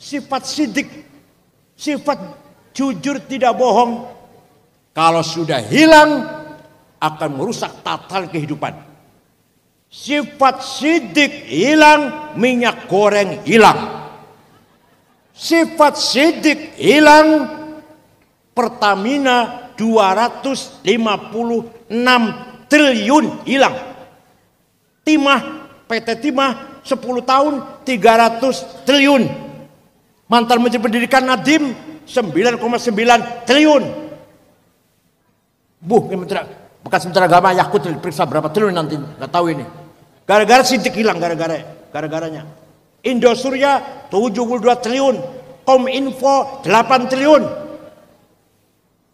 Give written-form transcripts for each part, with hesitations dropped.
sifat sidik, sifat jujur tidak bohong, kalau sudah hilang akan merusak tatanan kehidupan. Sifat sidik hilang, minyak goreng hilang. Sifat sidik hilang, Pertamina 256 triliun hilang. Timah, PT Timah 10 tahun 300 triliun. Mantan Menteri Pendidikan Nadiem 9,9 triliun. Bekas Menteri Agama Yakut diperiksa berapa triliun nanti, nggak tahu ini. Gara-gara sidik hilang, gara-garanya. Indosurya 72 triliun, Kominfo 8 triliun.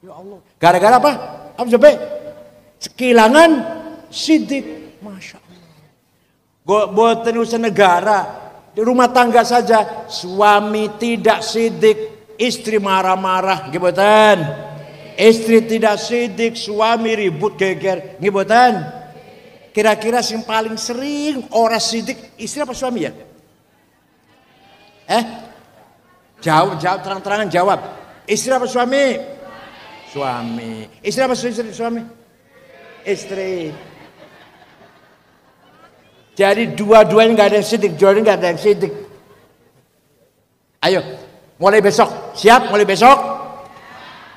Ya Allah. Gara-gara apa? Apa sampai kehilangan sidik, masya Allah. Buatan usaha negara, di rumah tangga saja, suami tidak sidik, istri marah-marah, gibutan. Istri tidak sidik, suami ribut geger, gibutan. Kira-kira yang paling sering orang sidik, istri apa suami ya? Jawab terang-terangan jawab. Istri apa suami? Suami. Istri apa suami? Istri. Jadi dua-duanya nggak ada yang sidik, dua-duanya nggak ada yang sidik. Ayo, mulai besok. Siap? Mulai besok.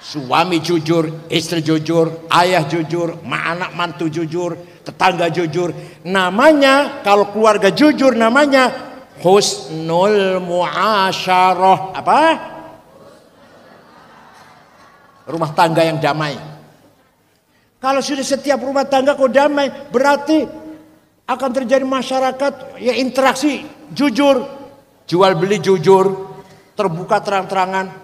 Suami jujur, istri jujur, ayah jujur, anak mantu jujur, tetangga jujur. Namanya kalau keluarga jujur namanya husnul muasyarah. Apa? Rumah tangga yang damai. Kalau sudah setiap rumah tangga kok damai, berarti akan terjadi masyarakat ya interaksi jujur, jual beli jujur, terbuka terang-terangan,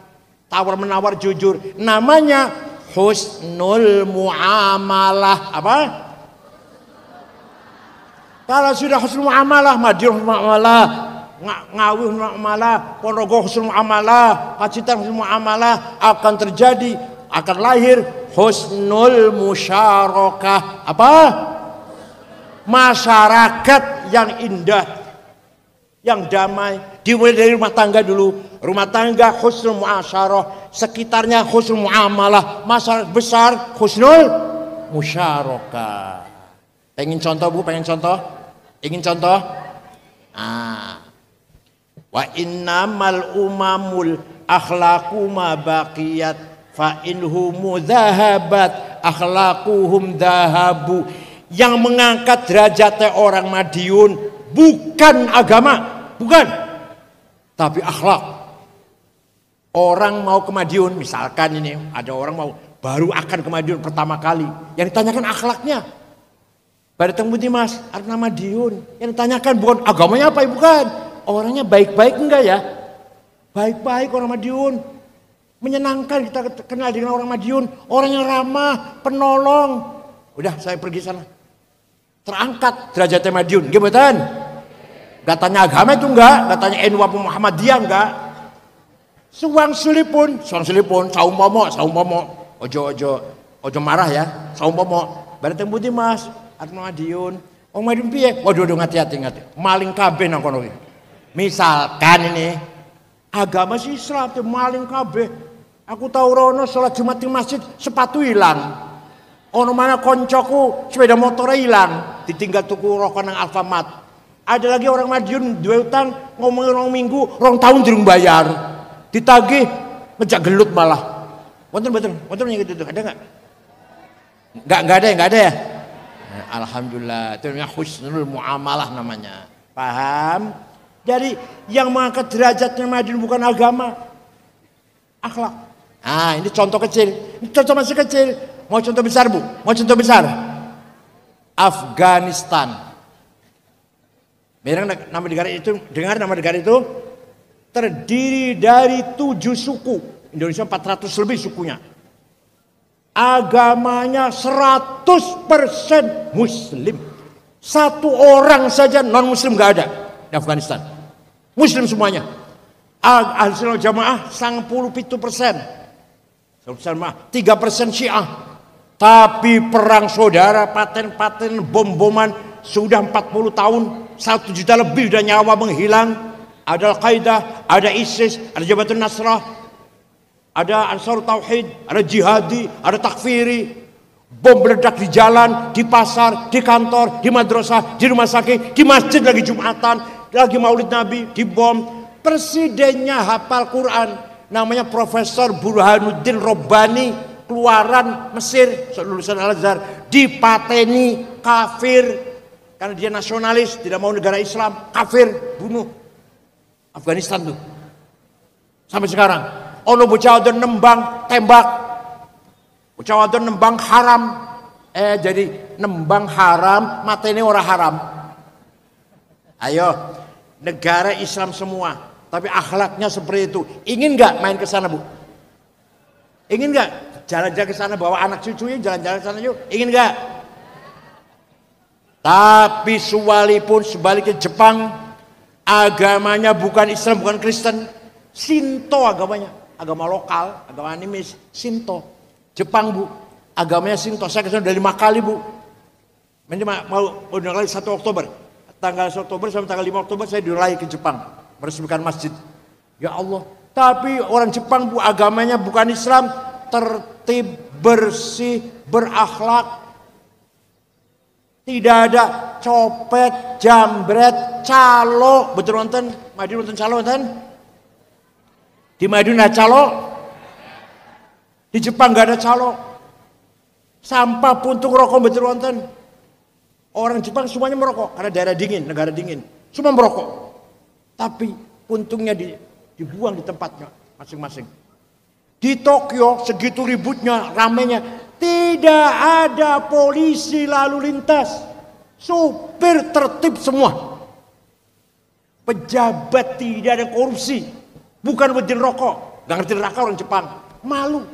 tawar menawar jujur. Namanya husnul muamalah. Apa? Kalau sudah husnul muamalah, Madiun husnul muamalah, Ngawi husnul muamalah, Ponorogo husnul muamalah, Pacitan husnul muamalah, akan terjadi, akan lahir husnul musyarakah. Apa? Masyarakat yang indah, yang damai. Dimulai dari rumah tangga dulu. Rumah tangga husnul muasyarah, sekitarnya husnul muamalah, masyarakat besar husnul musyarakah. Pengen contoh Bu? Pengen contoh? Ingin contoh? Wa innamal umamul akhlaqu ma baqiyat fa inhumu dhahabat akhlaquhum dhahabu. Yang mengangkat derajatnya orang Madiun bukan agama, bukan, tapi akhlak. Orang mau ke Madiun, misalkan ini ada orang mau baru akan ke Madiun pertama kali, yang ditanyakan akhlaknya. Pada temu Mas, arti Madiun, yang ditanyakan bukan agamanya apa, bukan, orangnya baik-baik enggak ya? Baik-baik orang Madiun, menyenangkan kita kenal dengan orang Madiun, orang yang ramah, penolong. Udah saya pergi sana. Terangkat derajatnya Madiun, gimana? Gak tanya agama itu enggak, gak tanya NU apa Muhammadiyah enggak. Suang sulipun, saum pomo, ojo marah ya, saum pomo. Bareng temu Mas, arep Madiun. Madiun piye? Waduh hati-hati. Maling kabeh nang kono iki. Misalkan ini agama sih Islam tuh maling kabeh. Aku tahu rono sholat Jumat di masjid sepatu hilang. Ono mana koncoku sepeda motor hilang, ditinggal tuku rokok nang Alfamart. Ada lagi orang Madiun dua utang ngomongin orang minggu, orang tahun durung bayar, ditagih ngejak gelut malah. Wonten yang gitu ada nggak? Nggak ada ya. Alhamdulillah, itu namanya husnul muamalah namanya. Paham? Jadi yang mengangkat derajatnya Madiun bukan agama, akhlak. Ini contoh kecil, ini contoh masih kecil. Mau contoh besar Bu? Mau contoh besar? Afghanistan. Nama negara itu, dengar nama negara itu terdiri dari 7 suku. Indonesia 400 lebih sukunya. Agamanya 100% Muslim. Satu orang saja non Muslim nggak ada di Afghanistan. Muslim semuanya. Ahlussunnah jamaah 97%. 3% Syiah. Tapi perang saudara, paten-paten, bom-boman sudah 40 tahun, 1 juta lebih sudah nyawa menghilang. ada Al-Qaeda, ada ISIS, ada Jabhatun Nasrah, ada Ansar Tauhid, ada jihadi, ada takfiri. Bom meledak di jalan, di pasar, di kantor, di madrasah, di rumah sakit, di masjid lagi Jumatan, lagi Maulid Nabi, dibom. Presidennya hafal Quran, namanya Profesor Burhanuddin Robbani, keluaran Mesir, lulusan Al-Azhar, dipateni kafir karena dia nasionalis, tidak mau negara Islam, kafir, bunuh. Afghanistan tuh. Sampai sekarang, ono bocah wadon nembang, tembak. Bocah wadon nembang haram. Jadi nembang haram, mateni ora haram. Ayo, negara Islam semua, tapi akhlaknya seperti itu. Ingin nggak main ke sana, Bu? Ingin nggak jalan-jalan ke sana bawa anak cucunya jalan-jalan ke sana yuk? Ingin nggak? Tapi sekalipun sebaliknya Jepang agamanya bukan Islam, bukan Kristen, Shinto agamanya, agama lokal, agama animis, Shinto. Jepang, Bu, agamanya Shinto. Saya kesana udah 5 kali, Bu. Ini mau udah kali 1 Oktober. Tanggal 1 Oktober sampai tanggal 5 Oktober saya diurai ke Jepang, meresmikan masjid. Ya Allah. Tapi orang Jepang, Bu, agamanya bukan Islam, tertib, bersih, berakhlak. Tidak ada copet, jambret, calo. Betul nonton? Madiun nonton calo nonton? Di Madiun ada calo? Di Jepang gak ada calo. Sampah puntung rokok betul nonton? Orang Jepang semuanya merokok karena daerah dingin, negara dingin. Semua merokok. Tapi puntungnya dibuang di tempatnya masing-masing. Di Tokyo segitu ributnya, ramenya, tidak ada polisi lalu lintas. Supir tertib semua. Pejabat tidak ada korupsi. Bukan berjen rokok. Gak ngerti neraka orang Jepang. Malu.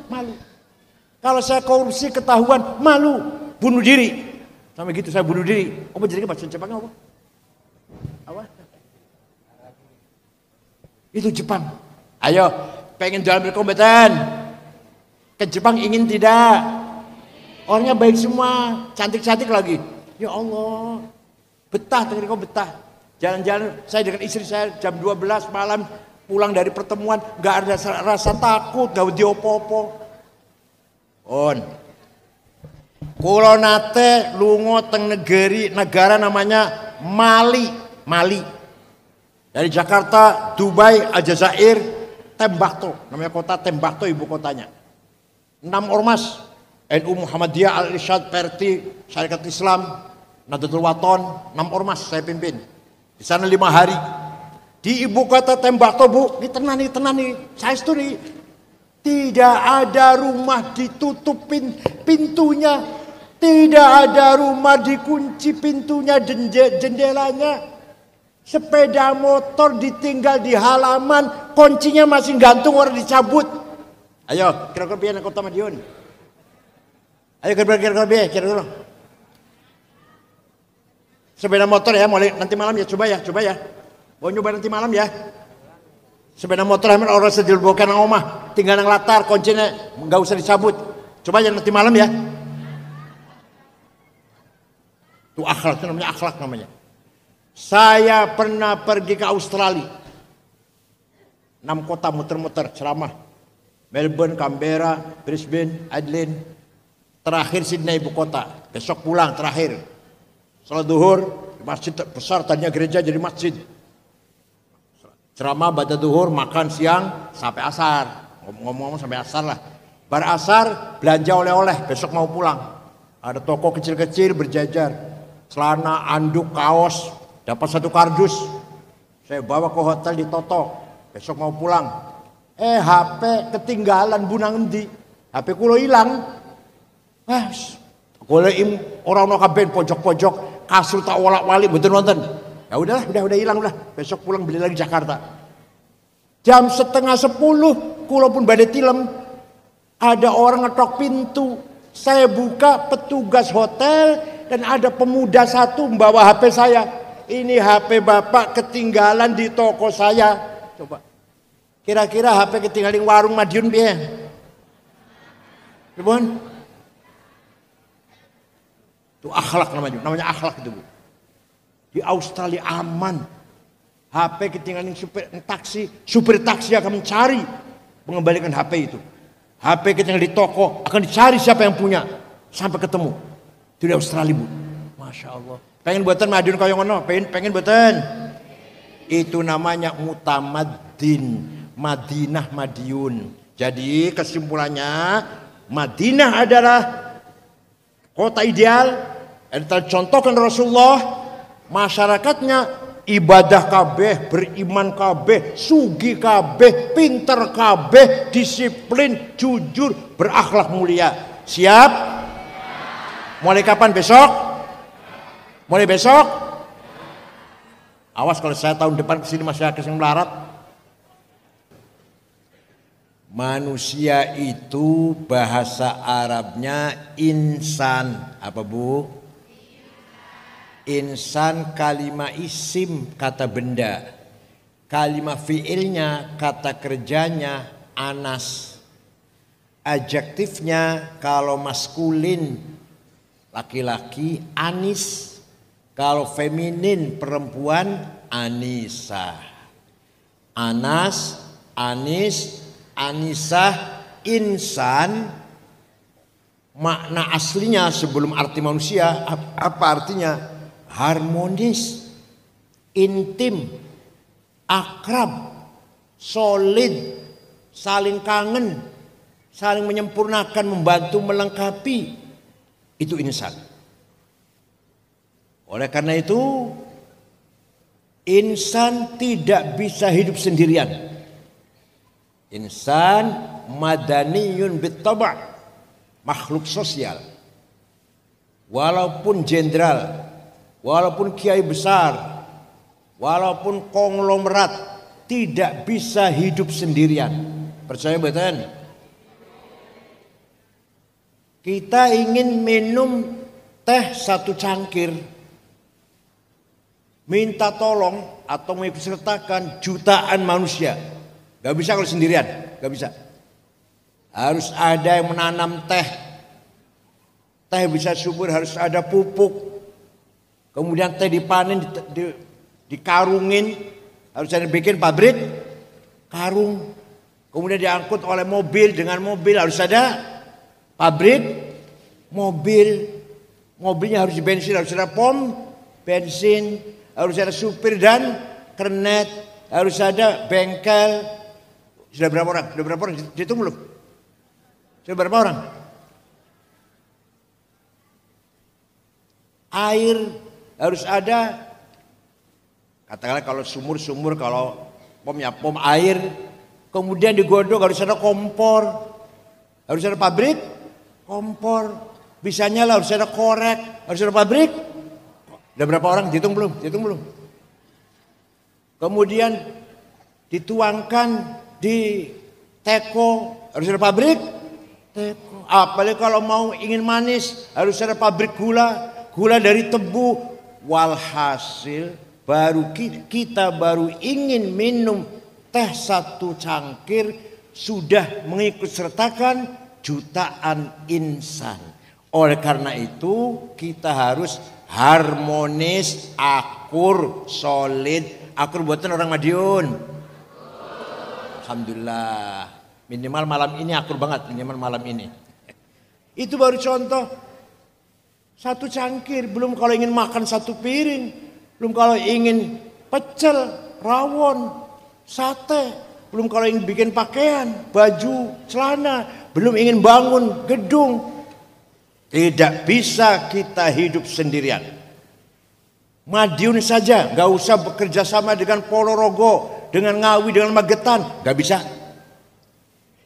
Kalau saya korupsi ketahuan, malu. Bunuh diri. Sampai gitu saya bunuh diri. Apa jadi bahasa Jepangnya apa? Apa? Itu Jepang. Ayo, pengen jalan berkompeten. Ke Jepang ingin tidak? Orangnya baik semua, cantik-cantik lagi. Ya Allah, betah, dengerin kau betah. Jalan-jalan, saya dengan istri saya jam 12 malam pulang dari pertemuan, gak ada rasa takut, gak diopo-opo. Kulo nate lungo teng negara namanya Mali. Dari Jakarta, Dubai, Aljazair, Tembakto. Namanya kota Tembakto, ibu kotanya. 6 ormas, NU Muhammadiyah, Al-Irsyad, Perti, Syarikat Islam, Nahdlatul Wathon, 6 ormas saya pimpin. Di sana 5 hari. Di ibu kota Tembakto, Bu, ini tenang nih, saya studi. Tidak ada rumah ditutup pintunya. Tidak ada rumah dikunci pintunya, jendelanya. Sepeda motor ditinggal di halaman, kuncinya masih gantung, orang dicabut. Ayo, kira-kira biar kota Madiun. Ayo kira-kira biar. Sepeda motor ya, mulai nanti malam ya, coba ya. Mau nyoba nanti malam ya. Sepeda motor orang sedilbokan nang omah, tinggal nang latar, kuncinya nggak usah dicabut. Coba ya nanti malam ya. Itu akhlak, itu namanya akhlak namanya. Saya pernah pergi ke Australia. 6 kota muter-muter ceramah. Melbourne, Canberra, Brisbane, Adelaide. Terakhir Sydney ibu kota. Besok pulang terakhir. Salat duhur, masjid besar tadinya gereja jadi masjid. Ceramah, baca duhur, makan siang sampai asar. Ngomong-ngomong sampai asar lah. Bar asar belanja oleh-oleh, besok mau pulang. Ada toko kecil-kecil berjajar. Celana, anduk, kaos. Dapat 1 kardus, saya bawa ke hotel di Toto. Besok mau pulang. HP ketinggalan bunang endi. HP kulo hilang. Kulo orang kabeh pojok-pojok, kasur tak wolak-walik betul nonton. Ya udah hilang udah. Besok pulang beli lagi Jakarta. Jam 9:30 kulo pun badai tilem. Ada orang ngetok pintu. Saya buka, petugas hotel dan ada pemuda satu membawa HP saya. Ini HP bapak ketinggalan di toko saya. Coba. Kira-kira HP ketinggalan di warung Madiun piye? Ribon? Itu akhlak namanya akhlak itu, Bu. Di Australia aman. HP ketinggalan supir taksi akan mencari mengembalikan HP itu. HP ketinggalan di toko akan dicari siapa yang punya sampai ketemu. Itu di Australia, Bu. Masya Allah. Pengen buatan Madiun kaya ngono, pengen buatan. Itu namanya mutamaddin, Madinah Madiun. Jadi kesimpulannya Madinah adalah kota ideal yang tercontohkan Rasulullah. Masyarakatnya ibadah kabeh, beriman kabeh, sugi kabeh, pinter kabeh, disiplin, jujur, berakhlak mulia. Siap? Mulai kapan? Besok? Mulai besok? Awas kalau saya tahun depan kesini masih ada yang melarat. Manusia itu bahasa Arabnya insan. Apa, Bu? Insan kalimah isim, kata benda. Kalimah fiilnya, kata kerjanya anas. Adjektifnya kalau maskulin laki-laki anis, kalau feminin perempuan anisa. Anas, anis, anisah, insan. Makna aslinya sebelum arti manusia apa artinya? Harmonis, intim, akrab, solid, saling kangen, saling menyempurnakan, membantu, melengkapi. Itu insan. Oleh karena itu, insan tidak bisa hidup sendirian. Insan madaniyun bittaba', makhluk sosial. Walaupun jenderal, walaupun kiai besar, walaupun konglomerat, tidak bisa hidup sendirian. Percaya betul? Kita ingin minum teh satu cangkir, minta tolong atau mengikutsertakan jutaan manusia. Gak bisa kalau sendirian, gak bisa. Harus ada yang menanam teh. Teh bisa subur, harus ada pupuk. Kemudian teh dipanen, dikarungin, harus ada bikin pabrik karung. Kemudian diangkut oleh mobil, dengan mobil harus ada pabrik mobil. Mobilnya harus bensin, harus ada pom bensin, harus ada supir dan kernet, harus ada bengkel. Sudah berapa orang? Sudah berapa orang? Dihitung belum? Sudah berapa orang? Air harus ada. Katakanlah kalau sumur, kalau pom ya pom air. Kemudian digodok harus ada kompor. Harus ada pabrik kompor. Bisanya lah harus ada korek, harus ada pabrik. Udah berapa orang? Dihitung belum? Dihitung belum? Kemudian dituangkan di teko, harus ada pabrik teko. Apalagi kalau mau ingin manis harus ada pabrik gula, gula dari tebu. Walhasil baru kita baru ingin minum teh satu cangkir sudah mengikut sertakan jutaan insan. Oleh karena itu kita harus harmonis, akur, solid. Akur buatan orang Madiun. Alhamdulillah. Minimal malam ini akur banget, minimal malam ini. Itu baru contoh. Satu cangkir, belum kalau ingin makan satu piring, belum kalau ingin pecel, rawon, sate, belum kalau ingin bikin pakaian, baju, celana, belum ingin bangun gedung. Tidak bisa kita hidup sendirian. Madiun saja, gak usah bekerja sama dengan Ponorogo, dengan Ngawi, dengan Magetan, gak bisa.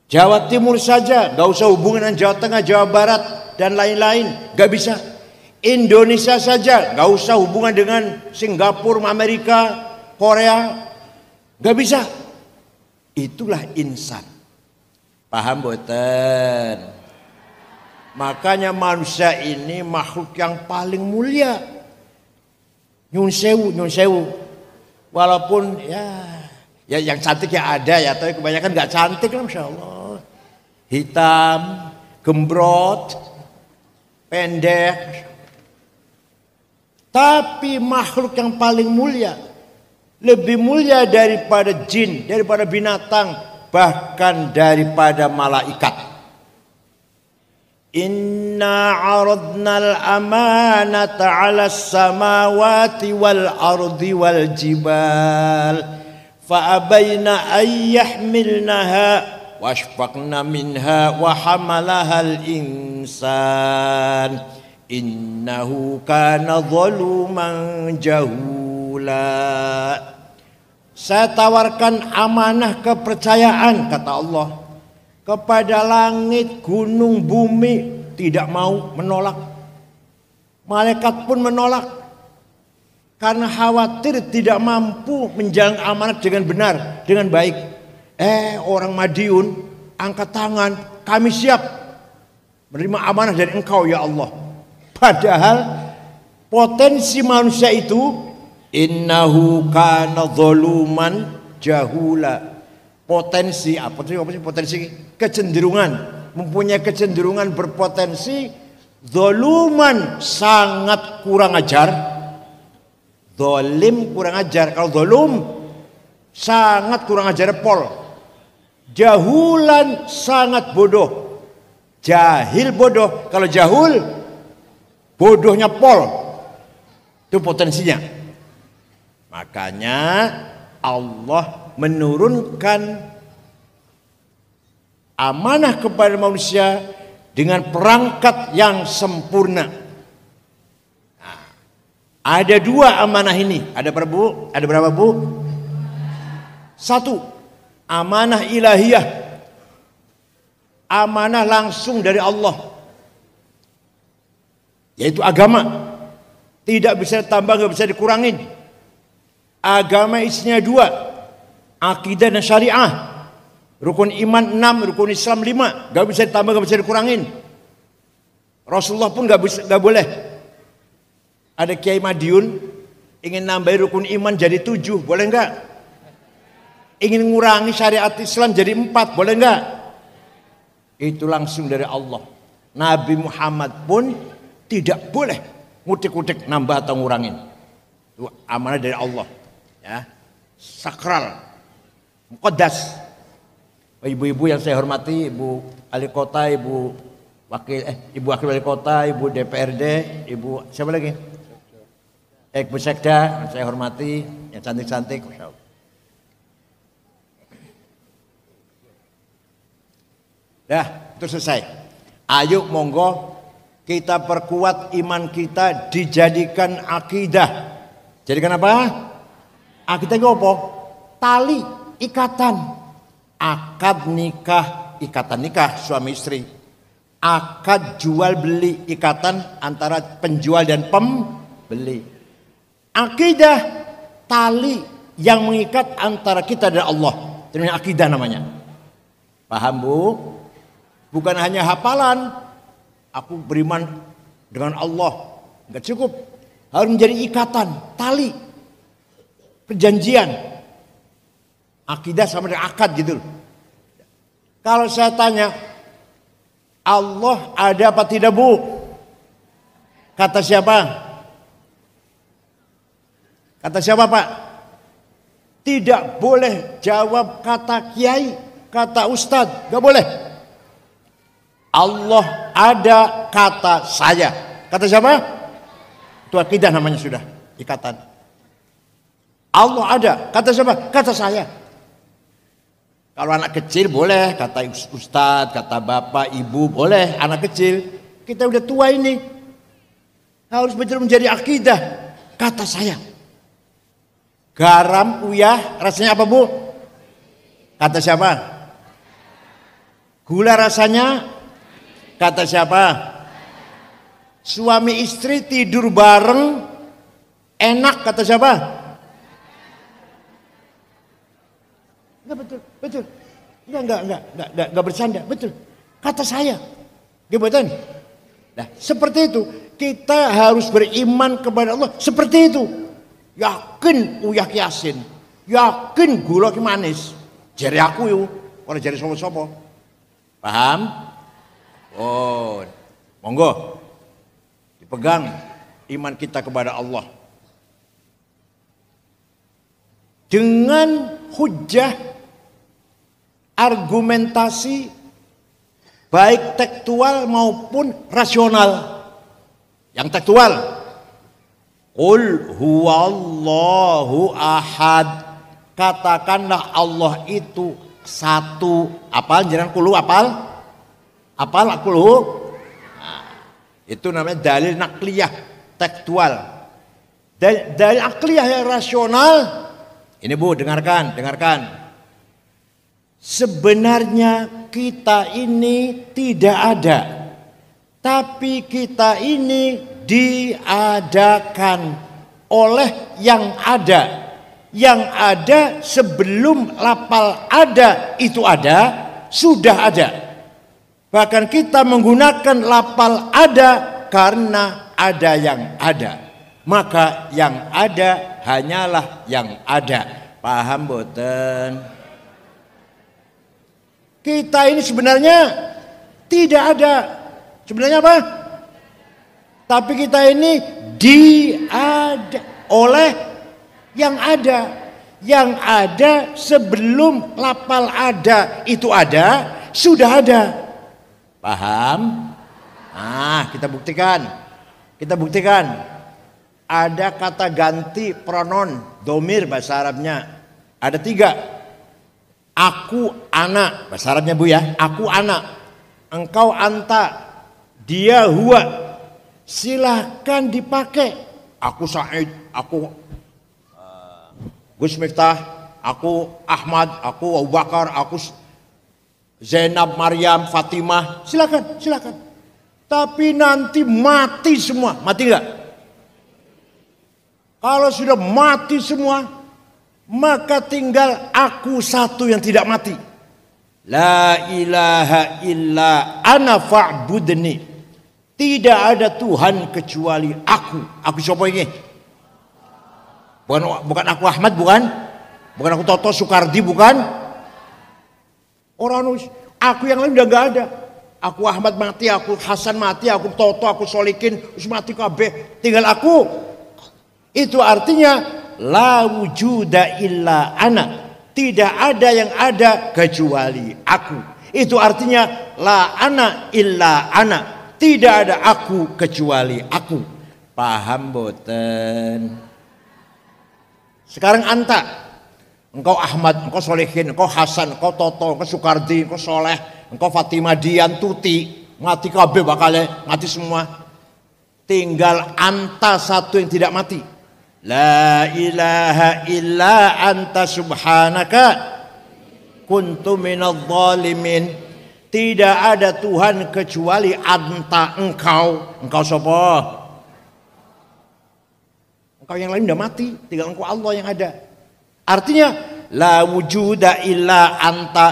Jawa Timur saja, gak usah hubungan dengan Jawa Tengah, Jawa Barat, dan lain-lain, gak bisa. Indonesia saja, gak usah hubungan dengan Singapura, Amerika, Korea, gak bisa. Itulah insan. Paham boten? Makanya manusia ini makhluk yang paling mulia. Nyun sewu. Walaupun ya yang cantik ya ada ya, tapi kebanyakan gak cantik lah, Masya Allah. Hitam, gembrot, pendek. Tapi makhluk yang paling mulia lebih mulia daripada jin, daripada binatang, bahkan daripada malaikat. Inna 'aradnal amanata 'alas samawati wal ardi wal jibal fa abaina ay yahmilnaha washfaqna minha wa hamalahal insan innahu kana zaluman jahula. Saya tawarkan amanah kepercayaan, kata Allah, kepada langit, gunung, bumi, tidak mau, menolak. Malaikat pun menolak karena khawatir tidak mampu menjalankan amanah dengan benar, dengan baik. Orang Madiun angkat tangan, kami siap menerima amanah dari Engkau ya Allah. Padahal potensi manusia itu innahu kana zaluman jahula. Potensi apa sih? Potensi kecenderungan, mempunyai kecenderungan berpotensi zaluman, sangat kurang ajar. Zalim kurang ajar. Kalau zalum sangat kurang ajar, pol. Jahulan sangat bodoh. Jahil bodoh. Kalau jahul bodohnya pol. Itu potensinya. Makanya Allah menurunkan amanah kepada manusia dengan perangkat yang sempurna. Nah, ada dua amanah ini. Ada berapa bu? Ada berapa bu? Satu, amanah ilahiyah, amanah langsung dari Allah, yaitu agama. Tidak bisa ditambah, nggak bisa dikurangin. Agama isinya dua, akidah dan syariah. Rukun iman 6, rukun Islam 5, nggak bisa ditambah, nggak bisa dikurangin. Rasulullah pun nggak boleh. Ada Kiai Madiun ingin nambah rukun iman jadi 7, boleh nggak? Ingin mengurangi syariat Islam jadi 4, boleh nggak? Itu langsung dari Allah. Nabi Muhammad pun tidak boleh ngutik-ngutik nambah atau ngurangin. Itu amanah dari Allah, ya, sakral, muqaddas. Ibu-ibu yang saya hormati, Ibu Wali Kota, Ibu Wakil Wali Kota, Ibu DPRD, Ibu siapa lagi? Ibu Sekda, saya hormati, yang cantik-cantik. Dah, itu selesai. Ayo monggo kita perkuat iman kita, dijadikan akidah. Jadikan apa? Akidah itu apa? Tali, ikatan. Akad nikah, ikatan nikah suami istri. Akad jual beli, ikatan antara penjual dan pembeli. Akidah, tali yang mengikat antara kita dan Allah. Itu akidah namanya. Paham bu? Bukan hanya hafalan, aku beriman dengan Allah, enggak cukup. Harus menjadi ikatan, tali, perjanjian. Akidah sama dengan akad gitu. Kalau saya tanya, Allah ada apa tidak bu? Kata siapa? Kata siapa pak? Tidak boleh jawab kata kiai, kata ustadz, enggak boleh. Allah ada, kata saya. Kata siapa? Itu akidah namanya, sudah ikatan. Allah ada, kata siapa? Kata saya. Kalau anak kecil boleh kata ustadz, kata bapak, ibu, boleh anak kecil. Kita udah tua ini, harus betul menjadi akidah. Kata saya. Garam uyah rasanya apa bu? Kata siapa? Gula rasanya? Kata siapa? Suami istri tidur bareng enak, kata siapa? Enggak, betul. Enggak bercanda, betul. Kata saya. Gimana? Nah, seperti itu. Kita harus beriman kepada Allah seperti itu. Yakin uyah yasin, yakin gula ki manis. Jari aku yuk, ora jari sopo-sopo. Paham? Oh, monggo dipegang iman kita kepada Allah. dengan hujjah, argumentasi, baik tekstual maupun rasional. Yang tekstual, qul huwallahu ahad, katakanlah Allah itu satu. Apal jenengan kulu apal? Apal kulu? Itu namanya dalil nakliyah tekstual. Dalil akliyah yang rasional. Ini Bu, dengarkan. Sebenarnya kita ini tidak ada, tapi kita ini diadakan oleh yang ada. Yang ada sebelum lafal ada itu ada, sudah ada. Bahkan kita menggunakan lafal ada karena ada yang ada. Maka yang ada hanyalah yang ada. Paham boten? Kita ini sebenarnya tidak ada. Sebenarnya apa? Tapi kita ini diada oleh yang ada. Yang ada sebelum lafal ada itu ada, sudah ada. Paham? Nah, kita buktikan. Ada kata ganti pronoun domir bahasa Arabnya. Ada 3. Aku anak bahasa Arabnya Bu ya. Aku anak. Engkau anta. Dia huwa. Silahkan dipakai. Aku Said. Aku Gus Miftah. Aku Ahmad. Aku Abu Bakar. Aku Zainab, Maryam, Fatimah. Silakan. Tapi nanti mati semua. Mati enggak? Kalau sudah mati semua, maka tinggal aku satu yang tidak mati. La ilaha illa ana fa'budni. Tidak ada Tuhan kecuali aku. Aku siapa ini? Bukan aku Ahmad, bukan aku Toto Sukardi, bukan. Orang aku yang lain udah gak ada. Aku Ahmad mati, aku Hasan mati, aku Toto, aku Solikin, mati kabeh. Tinggal aku. Itu artinya la wujuda illa ana. Tidak ada yang ada kecuali aku. Itu artinya la ana illa ana. Tidak ada aku kecuali aku. Paham boten? Sekarang anta. Engkau Ahmad, engkau Solihin, engkau Hasan, engkau Toto, engkau Sukardi, engkau Soleh, engkau Fatimah, Dian, Tuti. Mati kabeh bakalnya, mati semua. Tinggal anta satu yang tidak mati. La ilaha illa anta subhanaka kuntu minadh dhalimin. Tidak ada Tuhan kecuali anta, engkau. Engkau sapa? Engkau yang lain udah mati, tinggal engkau Allah yang ada. Artinya la wujuda illa anta.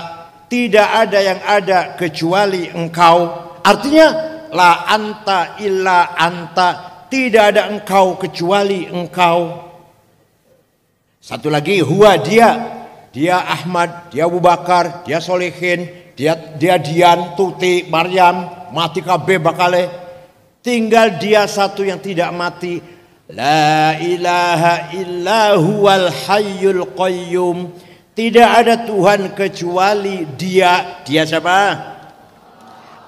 Tidak ada yang ada kecuali engkau. Artinya la anta illa anta. Tidak ada engkau kecuali engkau. Satu lagi, huwa dia Ahmad, dia Abu Bakar, dia Solihin, dia Dian, Tuti, Maryam, mati kabeh bakale. Tinggal dia satu yang tidak mati. La ilaha illa huwal hayyul qayyum. Tidak ada Tuhan kecuali dia. Dia siapa?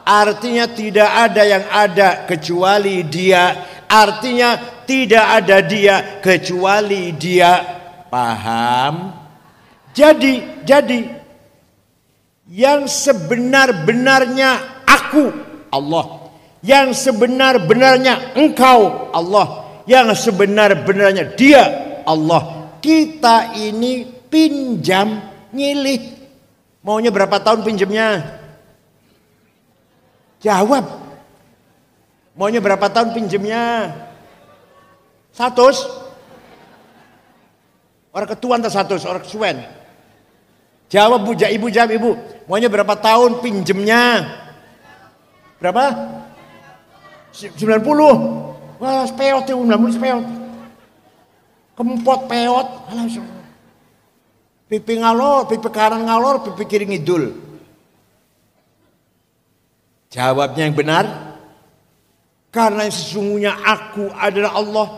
Artinya tidak ada yang ada kecuali dia. Artinya tidak ada dia kecuali dia. Paham? Jadi yang sebenar-benarnya aku Allah, yang sebenar-benarnya engkau Allah, yang sebenar-benarnya dia Allah. Kita ini pinjam nyilih. Maunya berapa tahun pinjamnya? Jawab. Maunya berapa tahun pinjemnya? 100. Orang ketuan tak 100, orang kesuwen. Jawab Bu, ibu jawab ibu. Maunya berapa tahun pinjemnya? Berapa? 90. Wah, speot itu 90 speot. Kempot peot. Pipi ngalor, pipi kanan ngalor, pipi kiri ngidul. Jawabnya yang benar. Karena yang sesungguhnya aku adalah Allah.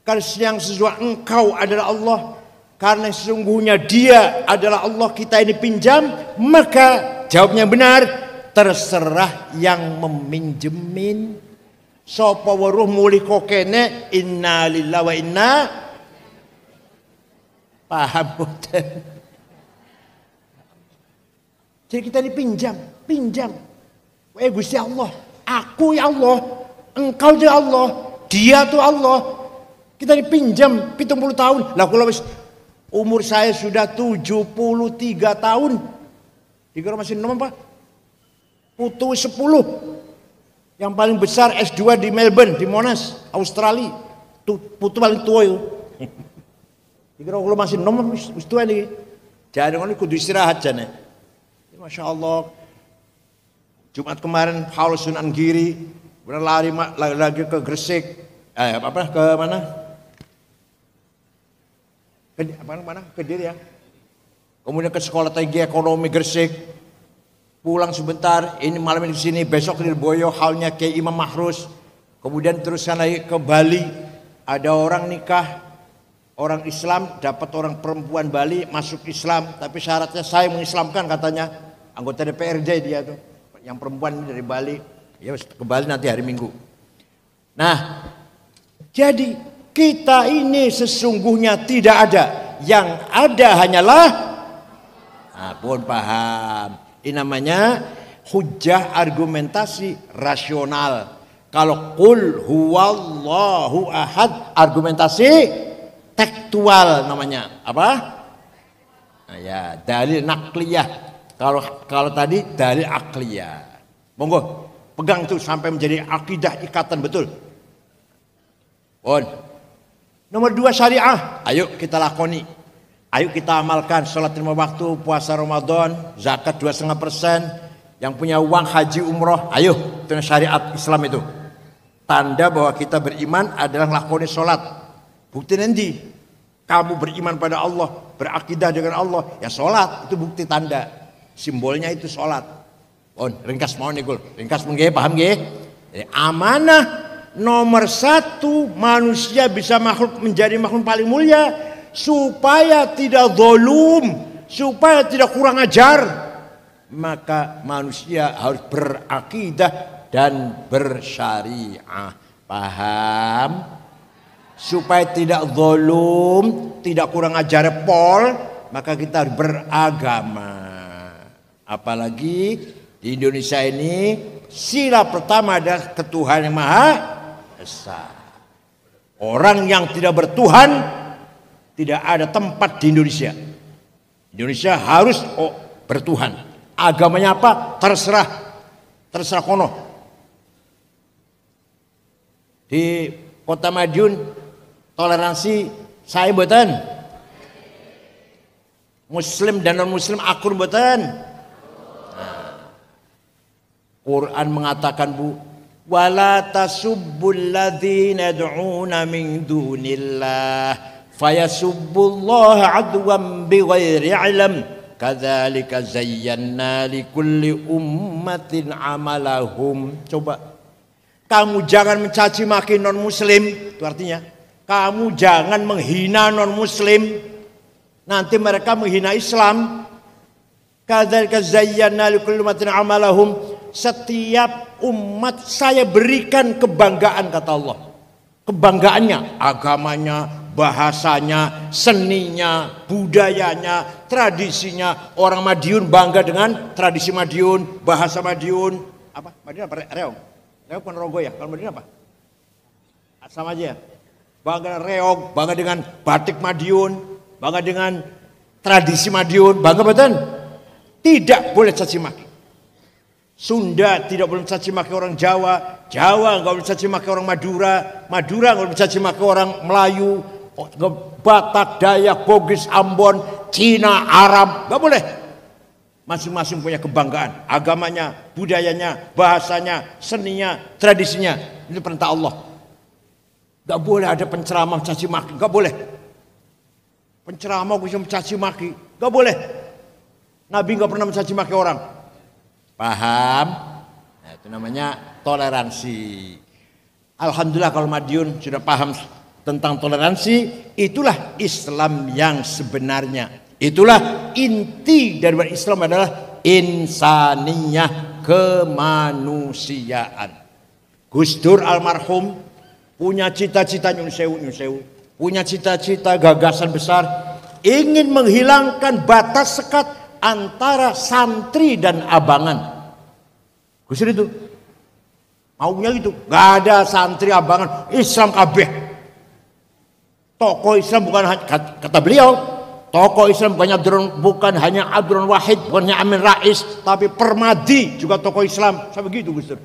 Karena yang sesungguhnya engkau adalah Allah. karena sesungguhnya dia adalah Allah, kita ini pinjam, maka jawabnya benar, terserah yang meminjemin. Sapa weruh mulih kokene inna lillahi wa inna, paham boten? Jadi kita ini pinjam. Gusti Allah, aku ya Allah, engkau ya Allah, dia tuh Allah. Kita ini pinjam 70 tahun. Lah kula wis umur saya sudah 73 tahun. Dikira masih nom Pak? Putu 10. Yang paling besar S2 di Melbourne, di Monash, Australia. Putu paling tua itu. Dikira kula masih nom wis tua nih. Jadi ngono kudu istirahat jane. Masya Allah. Jumat kemarin haul Sunan Giri, lari lagi ke Gresik. Ke mana? Kediri ya. Kemudian ke sekolah tinggi ekonomi Gresik. Pulang sebentar, ini malam ini di sini, besok di Lirboyo halnya Kiai Imam Mahrus. Kemudian teruskan lagi ke Bali, ada orang nikah, orang Islam dapat orang perempuan Bali masuk Islam, tapi syaratnya saya mengislamkan katanya, anggota DPRD dia tuh, yang perempuan ini dari Bali. Ya ke Bali nanti hari Minggu. Nah, jadi kita ini sesungguhnya tidak ada, yang ada hanyalah, pun paham. Ini namanya hujjah argumentasi rasional. Kalau qul huwallahu ahad, argumentasi tekstual namanya. Apa? Nah, ya, dalil nakliyah. Kalau tadi dalil akliyah. Monggo, pegang itu sampai menjadi akidah ikatan betul. Nomor 2 syariah. Ayo kita lakoni. Ayo kita amalkan sholat 5 waktu, puasa Ramadan, zakat 2,5%, yang punya uang haji umroh, ayo itu syariat Islam itu. Tanda bahwa kita beriman adalah lakoni sholat. Bukti nanti kamu beriman pada Allah, berakidah dengan Allah, ya sholat itu bukti tanda. Simbolnya itu sholat. Ringkas mau nih Gul, ringkas mengge, paham ge? Amanah nomor 1 manusia bisa menjadi makhluk paling mulia. Supaya tidak zalim, supaya tidak kurang ajar, maka manusia harus berakidah dan bersyariah. Paham? Supaya tidak zalim, tidak kurang ajar pol, maka kita harus beragama. Apalagi di Indonesia ini sila pertama adalah ketuhanan yang Maha Esa. Orang yang tidak bertuhan tidak ada tempat di Indonesia. Indonesia harus bertuhan. Agamanya apa? Terserah kono. Di Kota Madiun toleransi saya mboten. Muslim dan non muslim akur mboten. Quran mengatakan wala tasubbul ladzina yad'una min dunillah fayasubbullaha adwan bighairi ilm kadzalika zayyana likulli ummatin amalahum. Coba kamu jangan mencaci maki non muslim, itu artinya kamu jangan menghina non muslim, nanti mereka menghina Islam. Kadzalika zayyana likulli ummatin amalahum, setiap umat saya berikan kebanggaan, kata Allah. Kebanggaannya, agamanya, bahasanya, seninya, budayanya, tradisinya. Orang Madiun bangga dengan tradisi Madiun, bahasa Madiun. Apa? Madiun apa? Reog. Reog bukan Rogo ya? Kalau Madiun apa? Sama aja ya. Bangga dengan reog, bangga dengan batik Madiun, bangga dengan tradisi Madiun. Bangga betul? Tidak boleh caci maki. Sunda tidak boleh mencaci maki orang Jawa, Jawa nggak boleh mencaci maki orang Madura, Madura nggak boleh mencaci maki orang Melayu, Batak, Dayak, Bugis, Ambon, Cina, Arab, nggak boleh. Masing-masing punya kebanggaan, agamanya, budayanya, bahasanya, seninya, tradisinya. Ini perintah Allah. Nggak boleh ada penceramah mencaci maki, nggak boleh. Penceramah bisa mencaci maki, nggak boleh. Nabi nggak pernah mencaci maki orang. Paham? Nah, itu namanya toleransi. Alhamdulillah kalau Madiun sudah paham tentang toleransi, itulah Islam yang sebenarnya. Itulah inti dari Islam adalah insaniyah, kemanusiaan. Gus Dur almarhum punya cita-cita nyun sewu, punya cita-cita gagasan besar, ingin menghilangkan batas sekat antara santri dan abangan. Gus Dur itu maunya gitu, nggak ada santri abangan, Islam kabeh. Tokoh Islam bukan, kata beliau, tokoh Islam bukan hanya Abdurrahman Wahid, bukan hanya Amin Rais, tapi Permadi juga tokoh Islam. Sampai begitu Gus Dur.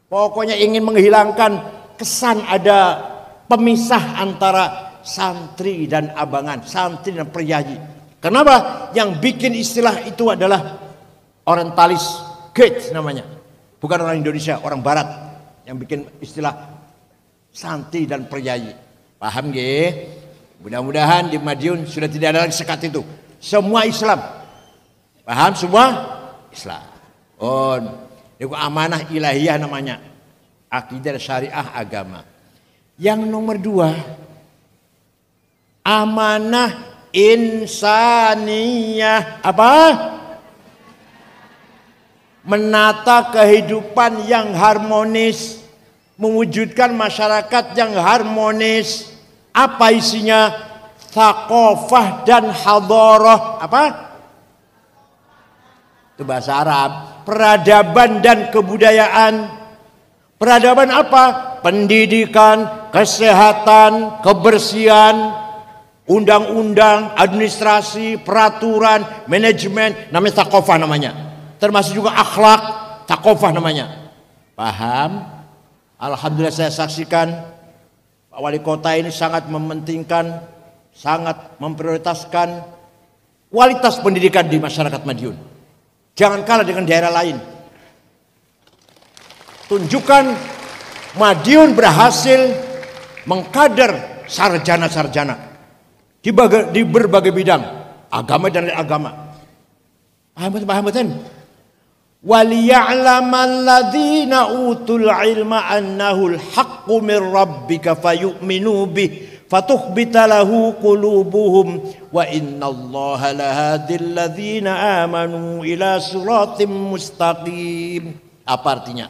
Pokoknya ingin menghilangkan kesan ada pemisah antara santri dan abangan, santri dan priayi. Kenapa? Yang bikin istilah itu adalah orientalis Gates namanya. Bukan orang Indonesia, orang Barat yang bikin istilah santri dan priayi. Paham nggih? Mudah-mudahan di Madiun sudah tidak ada lagi sekat itu. Semua Islam. Paham semua? Islam. Oh, itu amanah ilahiyah namanya. Akidah syariah agama. Yang nomor 2, amanah insaniyah. Apa? Menata kehidupan yang harmonis, mewujudkan masyarakat yang harmonis. Apa isinya? Thaqafah dan hadharah. Apa? Itu bahasa Arab. Peradaban dan kebudayaan. Peradaban apa? Pendidikan, kesehatan, kebersihan, undang-undang, administrasi, peraturan, manajemen, namanya thaqafah namanya. Termasuk juga akhlak, thaqafah namanya. Paham? Alhamdulillah saya saksikan Pak Wali Kota ini sangat mementingkan, sangat memprioritaskan kualitas pendidikan di masyarakat Madiun. Jangan kalah dengan daerah lain. Tunjukkan Madiun berhasil mengkader sarjana-sarjana di berbagai bidang, agama dan agama. Paham betul? وَلِيَعْلَمَ الَّذِينَ أُوتُوا الْعِلْمَ أَنَّهُ الْحَقُّ مِنْ رَبِّكَ فَيُؤْمِنُوا بِهِ فَتُخْبِتَ لَهُ قُلُوبُهُمْ وَإِنَّ اللَّهَ لَهَادِي الَّذِينَ آمَنُوا إِلَى صِرَاطٍ مُسْتَقِيمٍ. Apa artinya?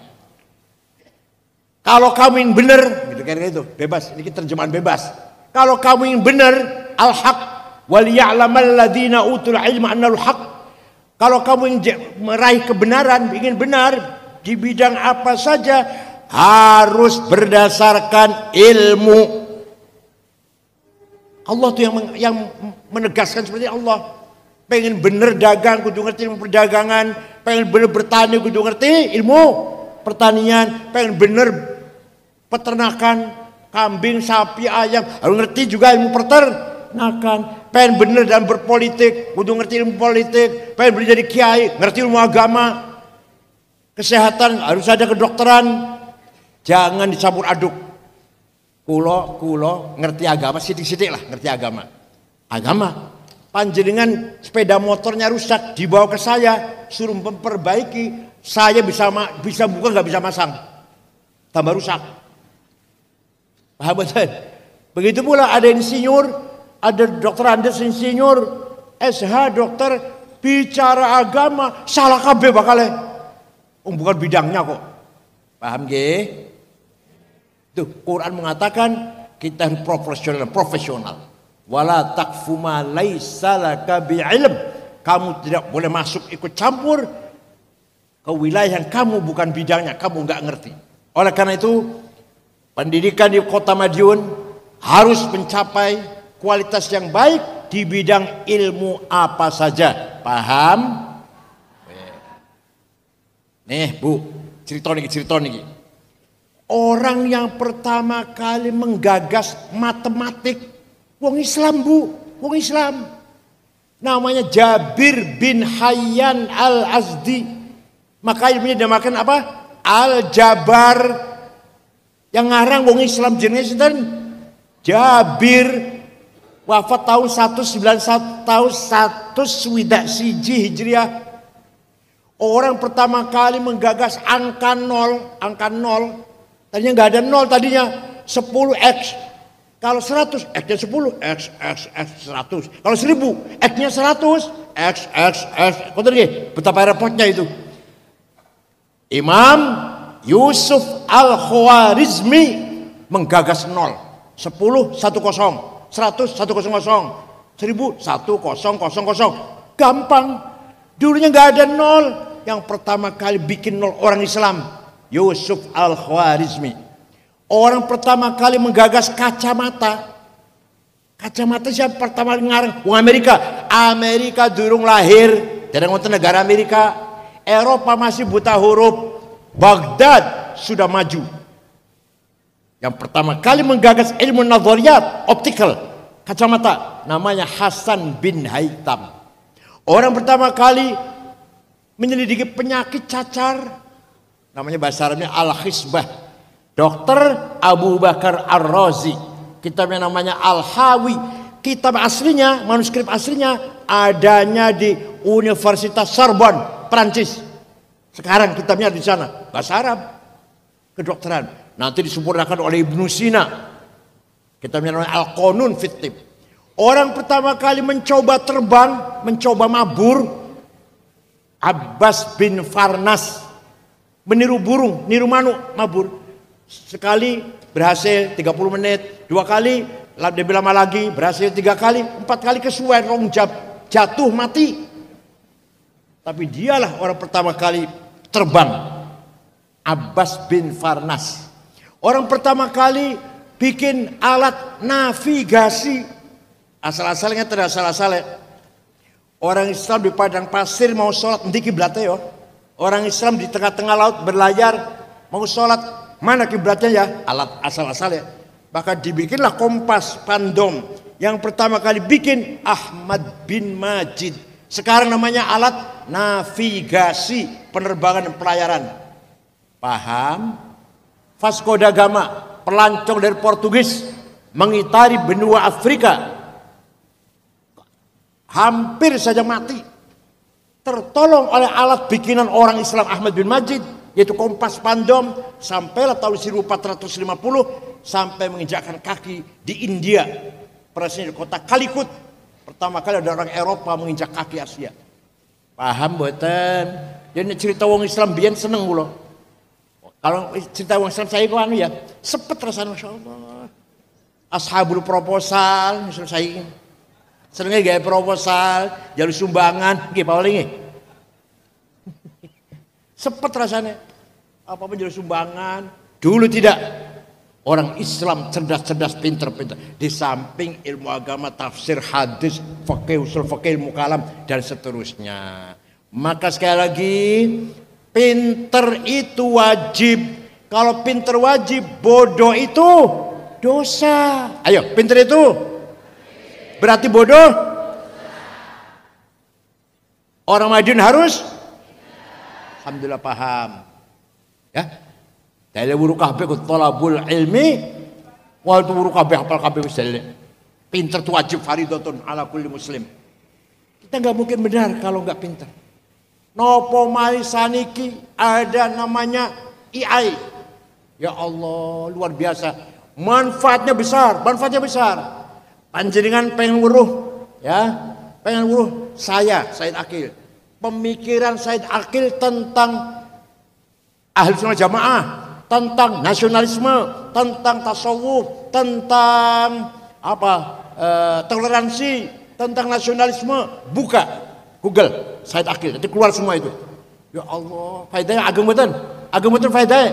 Kalau kamu yang benar, gitu kan itu, bebas. Ini terjemahan bebas. Kalau kamu yang benar, al-haq, وَلِيَعْلَمَ الَّذِينَ أُوتُوا الْعِلْمَ أَنَّهُ الْحَقُّ. Kalau kamu ingin meraih kebenaran, ingin benar di bidang apa saja, harus berdasarkan ilmu. Allah tuh yang menegaskan seperti Allah. Pengen benar dagang, kudu ngerti ilmu perdagangan. Pengen benar bertani, kudu ngerti ilmu pertanian. Pengen benar peternakan, kambing, sapi, ayam, harus ngerti juga ilmu peternakan. Pengen bener dalam berpolitik, kudu ngerti ilmu politik. Pengen jadi kiai, ngerti ilmu agama. Kesehatan harus ada kedokteran. Jangan dicampur aduk. Kulo ngerti agama, sidik-sidik lah ngerti agama. Agama. Panjenengan sepeda motornya rusak, dibawa ke saya, suruh memperbaiki. Saya bisa buka, nggak bisa masang. Tambah rusak. Paham betul? Begitu pula ada insinyur, ada dokter Andes insinyur, SH dokter, bicara agama salah kabeh bakale. Bukan bidangnya kok. Paham nggih? Tuh Quran mengatakan kita harus profesional. Wala taqfu ma laisa laka bi'ilm. Kamu tidak boleh masuk ikut campur ke wilayah yang kamu bukan bidangnya, kamu enggak ngerti. Oleh karena itu, pendidikan di Kota Madiun harus mencapai kualitas yang baik di bidang ilmu apa saja. Paham? Nih Bu, cerita niki. Orang yang pertama kali menggagas matematik, wong Islam Bu, wong Islam. Namanya Jabir bin Hayyan al-Azdi. Maka ilmunya dinamakan apa? Al-Jabar. Yang ngarang wong Islam jenis itu Jabir. Wafat tahun 191 tahun 161 Hijriah. Orang pertama kali menggagas angka nol. Tadinya nggak ada nol, tadinya 10x. Kalau 100, X-nya 10, X 100. Kalau 1000, X-nya 100, X. Kau tahu betapa repotnya itu. Imam Yusuf Al-Khwarizmi menggagas 0. 10, 10. 100, 100. 1000, 1000. Gampang. Dulunya nggak ada 0. Yang pertama kali bikin 0 orang Islam. Yusuf Al-Khwarizmi. Orang pertama kali menggagas kacamata. Kacamata siapa pertama kali ngarang? Amerika durung lahir. Dari negara Amerika. Eropa masih buta huruf. Baghdad sudah maju. Yang pertama kali menggagas ilmu nazariyat optical kacamata namanya Hasan bin Haytham. Orang pertama kali menyelidiki penyakit cacar namanya bahasa Arabnya Al-Khisbah. Dr. Abu Bakar Ar-Razi. Kitabnya namanya Al-Hawi. Kitab aslinya, manuskrip aslinya adanya di Universitas Sorbonne, Prancis. Sekarang kitabnya di sana, bahasa Arab, kedokteran. Nanti disempurnakan oleh Ibnu Sina. Kitabnya namanya Al-Qanun fit Tibb. Orang pertama kali mencoba terbang, mencoba mabur, Abbas bin Farnas. Meniru burung, niru manuk, mabur. Sekali berhasil 30 menit, 2 kali lebih lama lagi berhasil 3 kali, 4 kali kesuwen jatuh mati. Tapi dialah orang pertama kali terbang, Abbas bin Farnas. Orang pertama kali bikin alat navigasi. Asal-asalnya tidak asal-asalnya. Orang Islam di padang pasir mau sholat nanti kiblatnya ya. Orang Islam di tengah-tengah laut berlayar mau sholat. Mana kiblatnya ya? Alat asal-asal ya. Maka dibikinlah kompas pandom. Yang pertama kali bikin Ahmad bin Majid. Sekarang namanya alat navigasi penerbangan dan pelayaran. Paham? Vasco da Gama, pelancong dari Portugis, mengitari benua Afrika. Hampir saja mati. Tertolong oleh alat bikinan orang Islam Ahmad bin Majid. Yaitu kompas pandom, sampailah tahun 1450 sampai menginjakkan kaki di India, persisnya di kota Calicut. Pertama kali ada orang Eropa menginjak kaki Asia. Paham boten? Jadi cerita wong Islam biyen seneng kula. Kalau cerita wong Islam saya kok anu ya, sepet rasanya masyaallah. Ashabul proposal misal saya senenge gawe proposal, jalur sumbangan nggih paling nggih. Sepet rasanya apa-apa jadi sumbangan. Dulu tidak. Orang Islam cerdas-cerdas, pinter-pinter. Di samping ilmu agama, tafsir, hadis, fikih, usul fikih, ilmu kalam dan seterusnya. Maka sekali lagi, pinter itu wajib. Kalau pinter wajib, bodoh itu dosa. Ayo, pinter itu berarti bodoh. Orang Madiun harus alhamdulillah paham. Ya. Dalil wuru kabeh ku thalabul ilmi wa wuru kabeh hafal kabeh wis dalil. Pinter itu wajib fardhatun ala kulli muslim. Kita enggak mungkin benar kalau enggak pinter. Nopo mari saniki ada namanya AI. Ya Allah, luar biasa. Manfaatnya besar. Panjenengan pengen wuruh, ya. Pengen wuruh saya Said Akil. Pemikiran Said Akil tentang Ahlus Sunnah Jamaah, tentang nasionalisme, tentang tasawuf, tentang toleransi, tentang nasionalisme, buka Google Said Akil, nanti keluar semua itu. Ya Allah, faedahnya ageng betul faedahnya.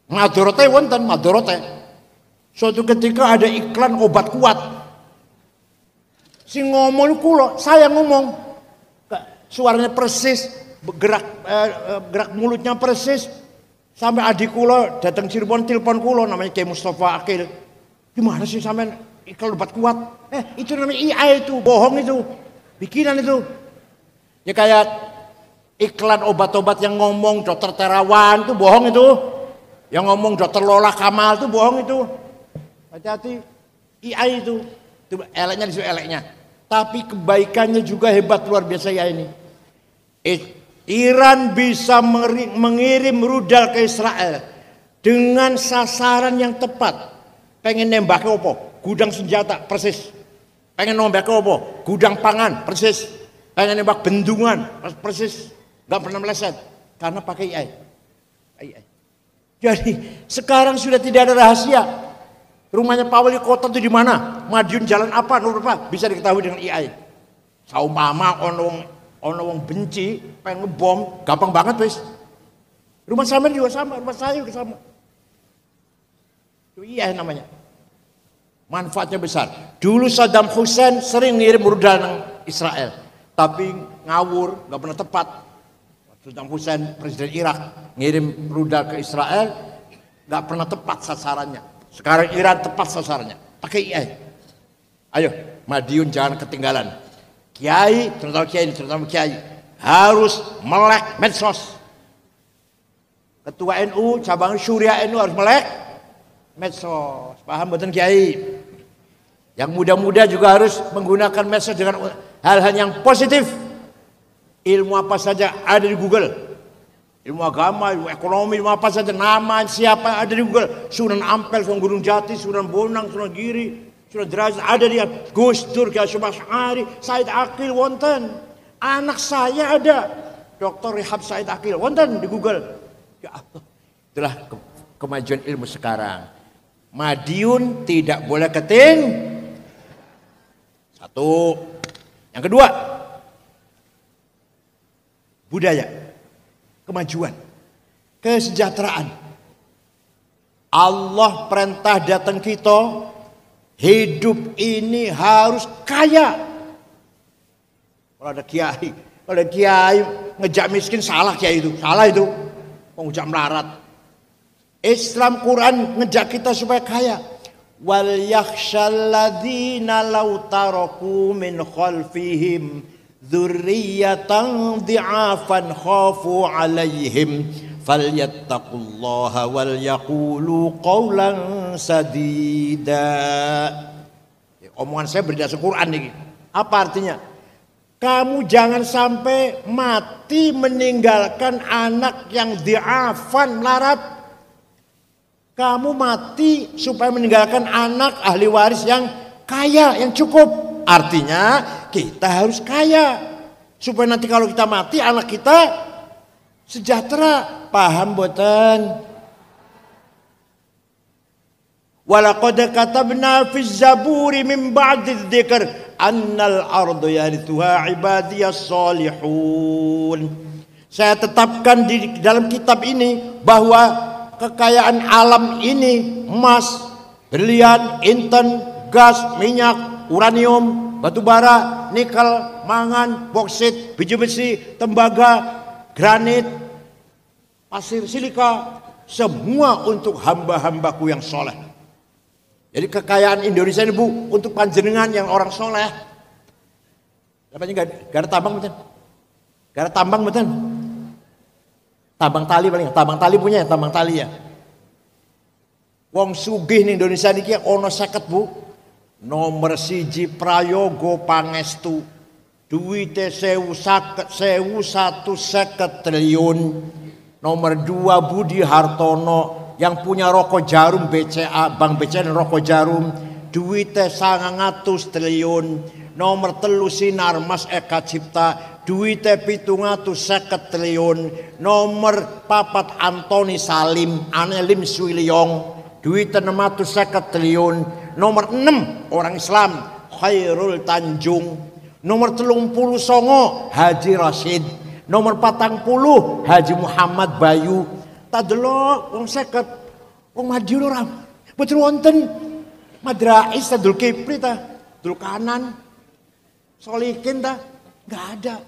Madorote. Suatu ketika ada iklan obat kuat. Si ngomong kulo, saya ngomong, suaranya persis, gerak mulutnya persis. Sampai adik kulo datang Cirebon telepon kulo, namanya Kiai Mustafa Akil. Gimana sih sampean iklan obat kuat? Itu namanya AI itu, bohong itu, bikinan itu. Ya kayak iklan obat-obat yang ngomong Dokter Terawan itu bohong itu. Yang ngomong Dokter Lola Kamal itu bohong itu. Hati-hati, AI itu eleknya disitu eleknya. Tapi kebaikannya juga hebat luar biasa ya ini. Iran bisa mengirim rudal ke Israel. dengan sasaran yang tepat. Pengen nembak apa? Gudang senjata persis. Pengen nembak apa? Gudang pangan persis. Pengen nembak bendungan persis. Gak pernah meleset karena pakai AI. Jadi sekarang sudah tidak ada rahasia. Rumahnya Pak Wali Kota itu di mana? Madiun jalan apa? Nomor apa? Bisa diketahui dengan AI. Saumpama ono wong benci pengen ngebom, gampang banget wis. Rumah Samer juga sama, rumah saya juga sama. Itu AI namanya. Manfaatnya besar. Dulu Saddam Hussein sering ngirim rudal nang Israel, tapi ngawur, nggak pernah tepat. Saddam Hussein presiden Irak ngirim rudal ke Israel, nggak pernah tepat sasarannya. Sekarang Iran tepat sasarannya, pakai AI. Ayo, Madiun jangan ketinggalan. Kiai, terutama kiai, harus melek medsos. Ketua NU, cabang Syuriah NU harus melek medsos. Paham betul kiai? Yang muda-muda juga harus menggunakan medsos dengan hal-hal yang positif. Ilmu apa saja ada di Google. Ilmu agama, ilmu ekonomi, ilmu apa saja, nama siapa ada di Google. Sunan Ampel, Sunan Gunung Jati, Sunan Bonang, Sunan Giri, Sunan Derajat ada di Gus Dur, Kiai Hasyim Asy'ari, Said Akil wonten. Anak saya ada Dr. Rehab Said Akil wonten di Google. Ya Allah. Itulah kemajuan ilmu sekarang. Madiun tidak boleh keting. Satu. Yang kedua, budaya. Kemajuan, kesejahteraan. Allah perintah datang kita, hidup ini harus kaya. Kalau ada kiai ngejak miskin, salah kiai itu, salah itu, ngejak melarat. Islam Quran ngejak kita supaya kaya. Wal yakhshal ladzina law taraku min khalfihim dzurriyyatan dhi'afan khafu 'alaihim falyattaqullaha wal yaqulu qawlan sadida. Omongan saya berdasar Quran ini. Apa artinya? Kamu jangan sampai mati meninggalkan anak yang dhi'afan melarat. Kamu mati supaya meninggalkan anak ahli waris yang kaya, yang cukup. Artinya kita harus kaya supaya nanti kalau kita mati anak kita sejahtera. Paham boten? Walaqad katabna fiz zaburi min ba'di dzikr annal ardu yarithuha ibadiyas salihun. Saya tetapkan di dalam kitab ini bahwa kekayaan alam ini emas, berlian, inten, gas, minyak, uranium, batu bara, nikel, mangan, boksit, biji besi, tembaga, granit, pasir silika, semua untuk hamba-hambaku yang soleh. Jadi kekayaan Indonesia ini Bu, untuk panjenengan yang orang soleh. Apanya gak ada tambang betul? Gak ada tambang betul? Tambang tali paling, tambang tali punya ya, tambang tali ya. Wong sugih nih Indonesia ini ono 50 Bu. Nomor 1 Prayogo Pangestu, duwite 1.150 triliun. Nomor 2 Budi Hartono yang punya rokok jarum BCA, Bank BCA dan rokok jarum, duwite 900 triliun. Nomor 3 Sinarmas Eka Cipta, duwite 750 triliun. Nomor 4 Antoni Salim, Anelim Suiliong, duwite 650 triliun. Nomor 6 orang Islam Khairul Tanjung. Nomor 39 Haji Rashid. Nomor 40 Haji Muhammad Bayu. Tak delok wong 50 wong Madiun ora. Betul wonten Madrais Dul Kipli ta, Dul Kanan, Solikin ta, enggak ada.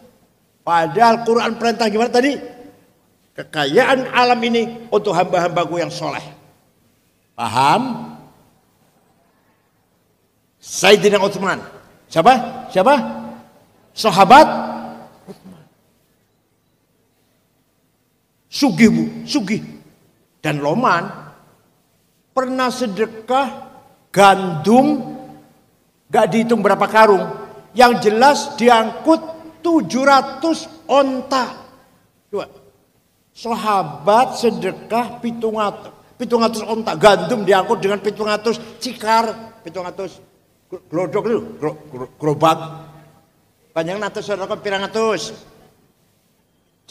Padahal Quran perintah gimana tadi? Kekayaan alam ini untuk hamba-hambaku yang soleh. Paham? Sayyidina Utsman. Siapa? Sahabat Utsman. Sugih Bu, sugih. Dan Loman pernah sedekah gandum gak dihitung berapa karung. Yang jelas diangkut 700 onta. Coba. Sahabat sedekah 700 onta gandum diangkut dengan 700 cikar, 700 glodok itu, gerobak. Panjenengan nate sedekah pirang atus?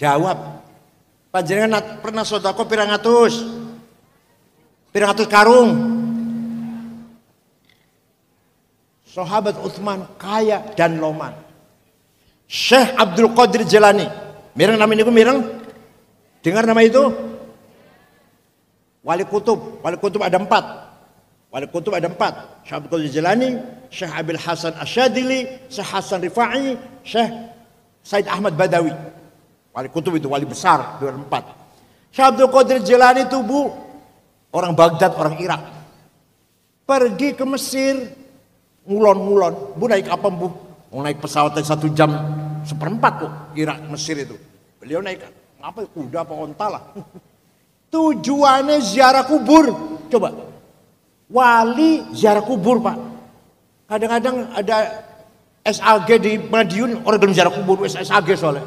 Jawab. Panjenengan pernah sedekah pirang atus? Pirang atus karung? Sahabat Utsman kaya dan loman. Syekh Abdul Qadir Jilani, mireng nama niku mireng? Dengar nama itu? Wali Kutub ada 4. Wali Kutub ada 4. Syekh Abdul Qadir Jilani, Syekh Abil Hasan Asyadili, Syekh Hasan Rifai, Syekh Said Ahmad Badawi. Wali Kutub itu wali besar, 4. Syekh Abdul Qadir Jilani itu Bu, orang Baghdad, orang Irak. Pergi ke Mesir, ngulon-ngulon. Bu naik apa Bu? Mau naik pesawat 1 jam 1/4 kok, Irak Mesir itu. Beliau naik apa? Kuda apa onta lah. Tujuannya ziarah kubur. Coba. Wali ziarah kubur Pak. Kadang-kadang ada SAG di Madiun, orang belum ziarah kubur, SAG soalnya.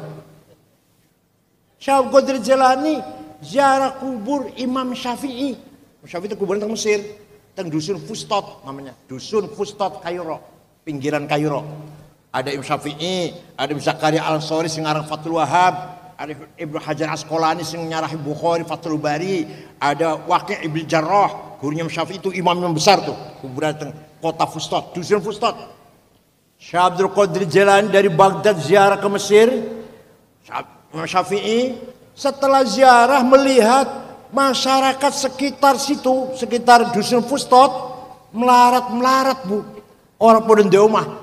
Syekh Qadir Jilani ziarah kubur Imam Syafi'i. Syafi'i itu kuburan teng Mesir, teng dusun Fustot namanya. Dusun Fustot Kairo, pinggiran Kairo. Ada Imam Syafi'i, ada Ibnu Zakaria Al-Ansori sing ngarang Fathul Wahhab, ada Ibnu Hajar Asqalani sing nyarahi Bukhari Fathul Bari, ada Waqi' Ibnu Jarrah, gurunya Imam Syafi'i itu imam yang besar tuh, kuburan teng kota Fustot, dusun Fustot. Syekh Abdul Qadir Jilani dari Baghdad ziarah ke Mesir. Imam Syafi'i setelah ziarah melihat masyarakat sekitar situ, sekitar dusun Fustot melarat Bu. Orang pada di rumah.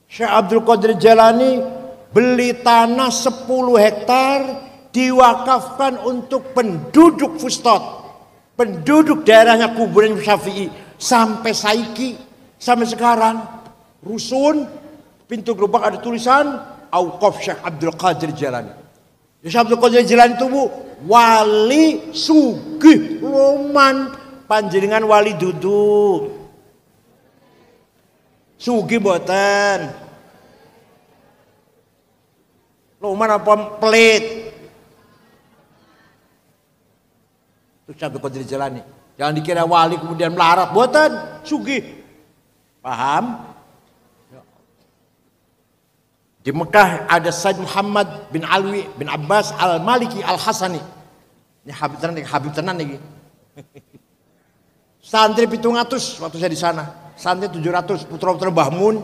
Syekh Abdul Qadir Jilani beli tanah 10 hektar diwakafkan untuk penduduk Fustot, penduduk daerahnya kuburan Syafi'i. Sampai saiki, sampai sekarang rusun pintu gerbang ada tulisan Auqaf Syekh Abdul Qadir Jilani. Syekh Abdul Qadir Jilani itu Bu, wali sugih loman, panjenengan wali duduk. Sugi boten. Loman apa pelit? Itu Syekh Abdul Qadir Jilani. Jangan dikira wali kemudian melarat, boten. Sugi. Paham? Di Mekah ada Said Muhammad bin Alwi bin Abbas Al-Maliki Al-Hasani. Ini Habib tenan nih. Santri 700 waktu saya di sana. Santri 700, putra-putra Mbah Mun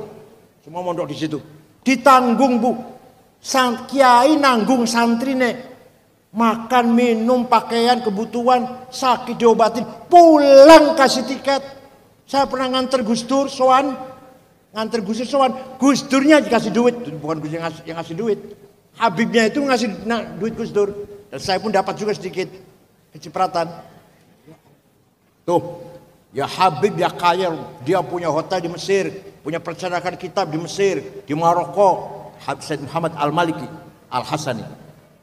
semua mondok di situ. Ditanggung Bu. Kiai nanggung santrine. Makan, minum, pakaian, kebutuhan, sakit diobatin, pulang kasih tiket. Saya pernah nganter Gus Dur sowan. Nganter Gus Dur sowan, Gus Durnya dikasih duit, bukan Gus yang ngasih duit. Habibnya itu ngasih duit Gus Dur. Dan saya pun dapat juga sedikit kecipratan. Tuh. Ya Habib ya kaya, dia punya hotel di Mesir, punya percetakan kitab di Mesir, di Maroko. Habib Said Muhammad Al-Maliki Al-Hasani.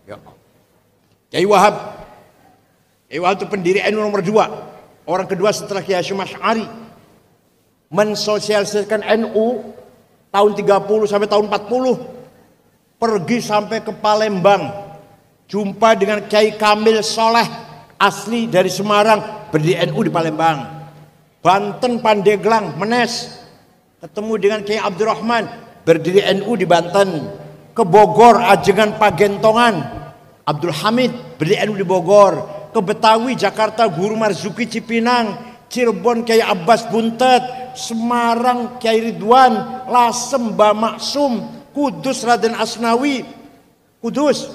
Ya. Kiai Wahab. Kiai Wahab itu pendiri NU nomor 2. Orang kedua setelah Kiai Hasyim Asy'ari. Mensosialisasikan NU tahun 30 sampai tahun 40. Pergi sampai ke Palembang. Jumpa dengan Kiai Kamil Soleh asli dari Semarang, berdiri NU di Palembang. Banten Pandeglang Menes ketemu dengan Kiai Abdurrahman berdiri NU di Banten. Ke Bogor Ajengan Pagentongan Abdul Hamid berdiri NU di Bogor. Ke Betawi Jakarta Guru Marzuki Cipinang. Cirebon Kiai Abbas Buntet. Semarang Kiai Ridwan. Lasem Mbah Maksum. Kudus Raden Asnawi. Kudus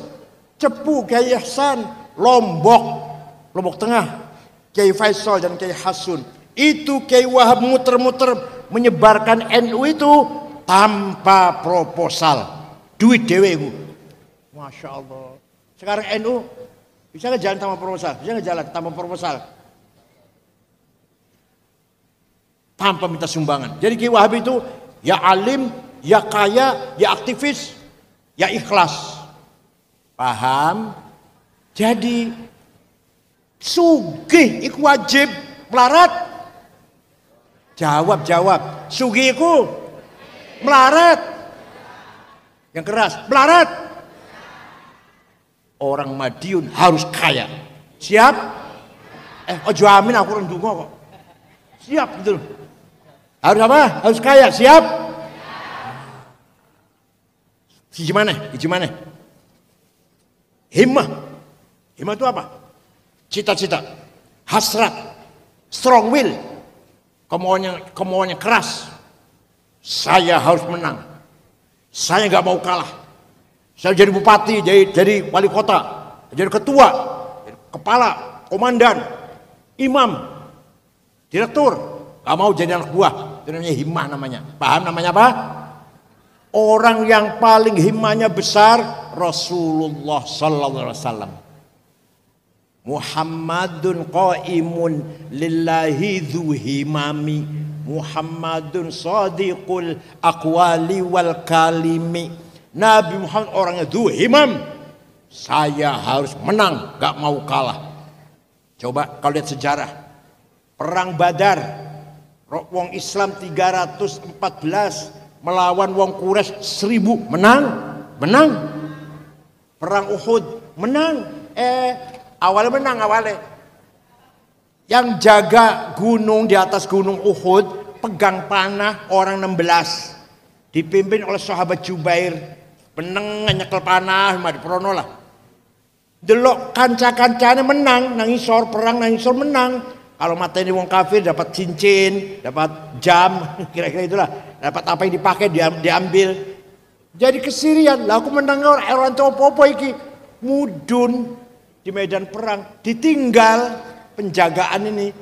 Cepu Kiai Ihsan. Lombok Tengah Kiai Faisal dan Kiai Hasun. Itu Kiai Wahab muter-muter menyebarkan NU itu tanpa proposal. Duit dewe itu. Masya Allah. Sekarang NU bisa nggak jalan tanpa proposal? Bisa nggak jalan tanpa proposal? Tanpa minta sumbangan. Jadi Kiai Wahab itu ya alim, ya kaya, ya aktivis, ya ikhlas. Paham? Jadi sugih iku wajib melarat. Jawab. Sugih iku melarat. Yang keras, melarat. Orang Madiun harus kaya. Siap? Ojo amin aku orang donga kok. Siap gitu loh. Harus apa? Harus kaya, siap? Gimana? Himmah. Himmah itu apa? Cita-cita, hasrat, strong will, kemauannya keras. Saya harus menang. Saya nggak mau kalah. Saya jadi bupati, jadi wali kota, jadi ketua, jadi kepala, komandan, imam, direktur. Nggak mau jadi anak buah. Itu namanya himmah namanya. Paham namanya apa? Orang yang paling himmahnya besar Rasulullah sallallahu alaihi wasallam. Muhammadun qaimun lillahi dzu himami. Muhammadun sadiqul aqwali wal kalimi. Nabi Muhammad orangnya dzu himam. Saya harus menang, gak mau kalah. Coba kalau lihat sejarah Perang Badar, wong Islam 314 melawan wong Quraisy 1000, menang. Perang Uhud menang. Awalnya. Yang jaga gunung di atas gunung Uhud pegang panah orang 16, dipimpin oleh sahabat Jubair. Meneng nyekel panah mari prono lah. Delok kanca-kancane menang, nangisor perang nangisor menang. Kalau mateni wong kafir dapat cincin, dapat jam, kira-kira itulah. Dapat apa yang dipakai diambil. Jadi kesirian, lah aku menang orang copo-opo iki mudun di medan perang, ditinggal penjagaan ini.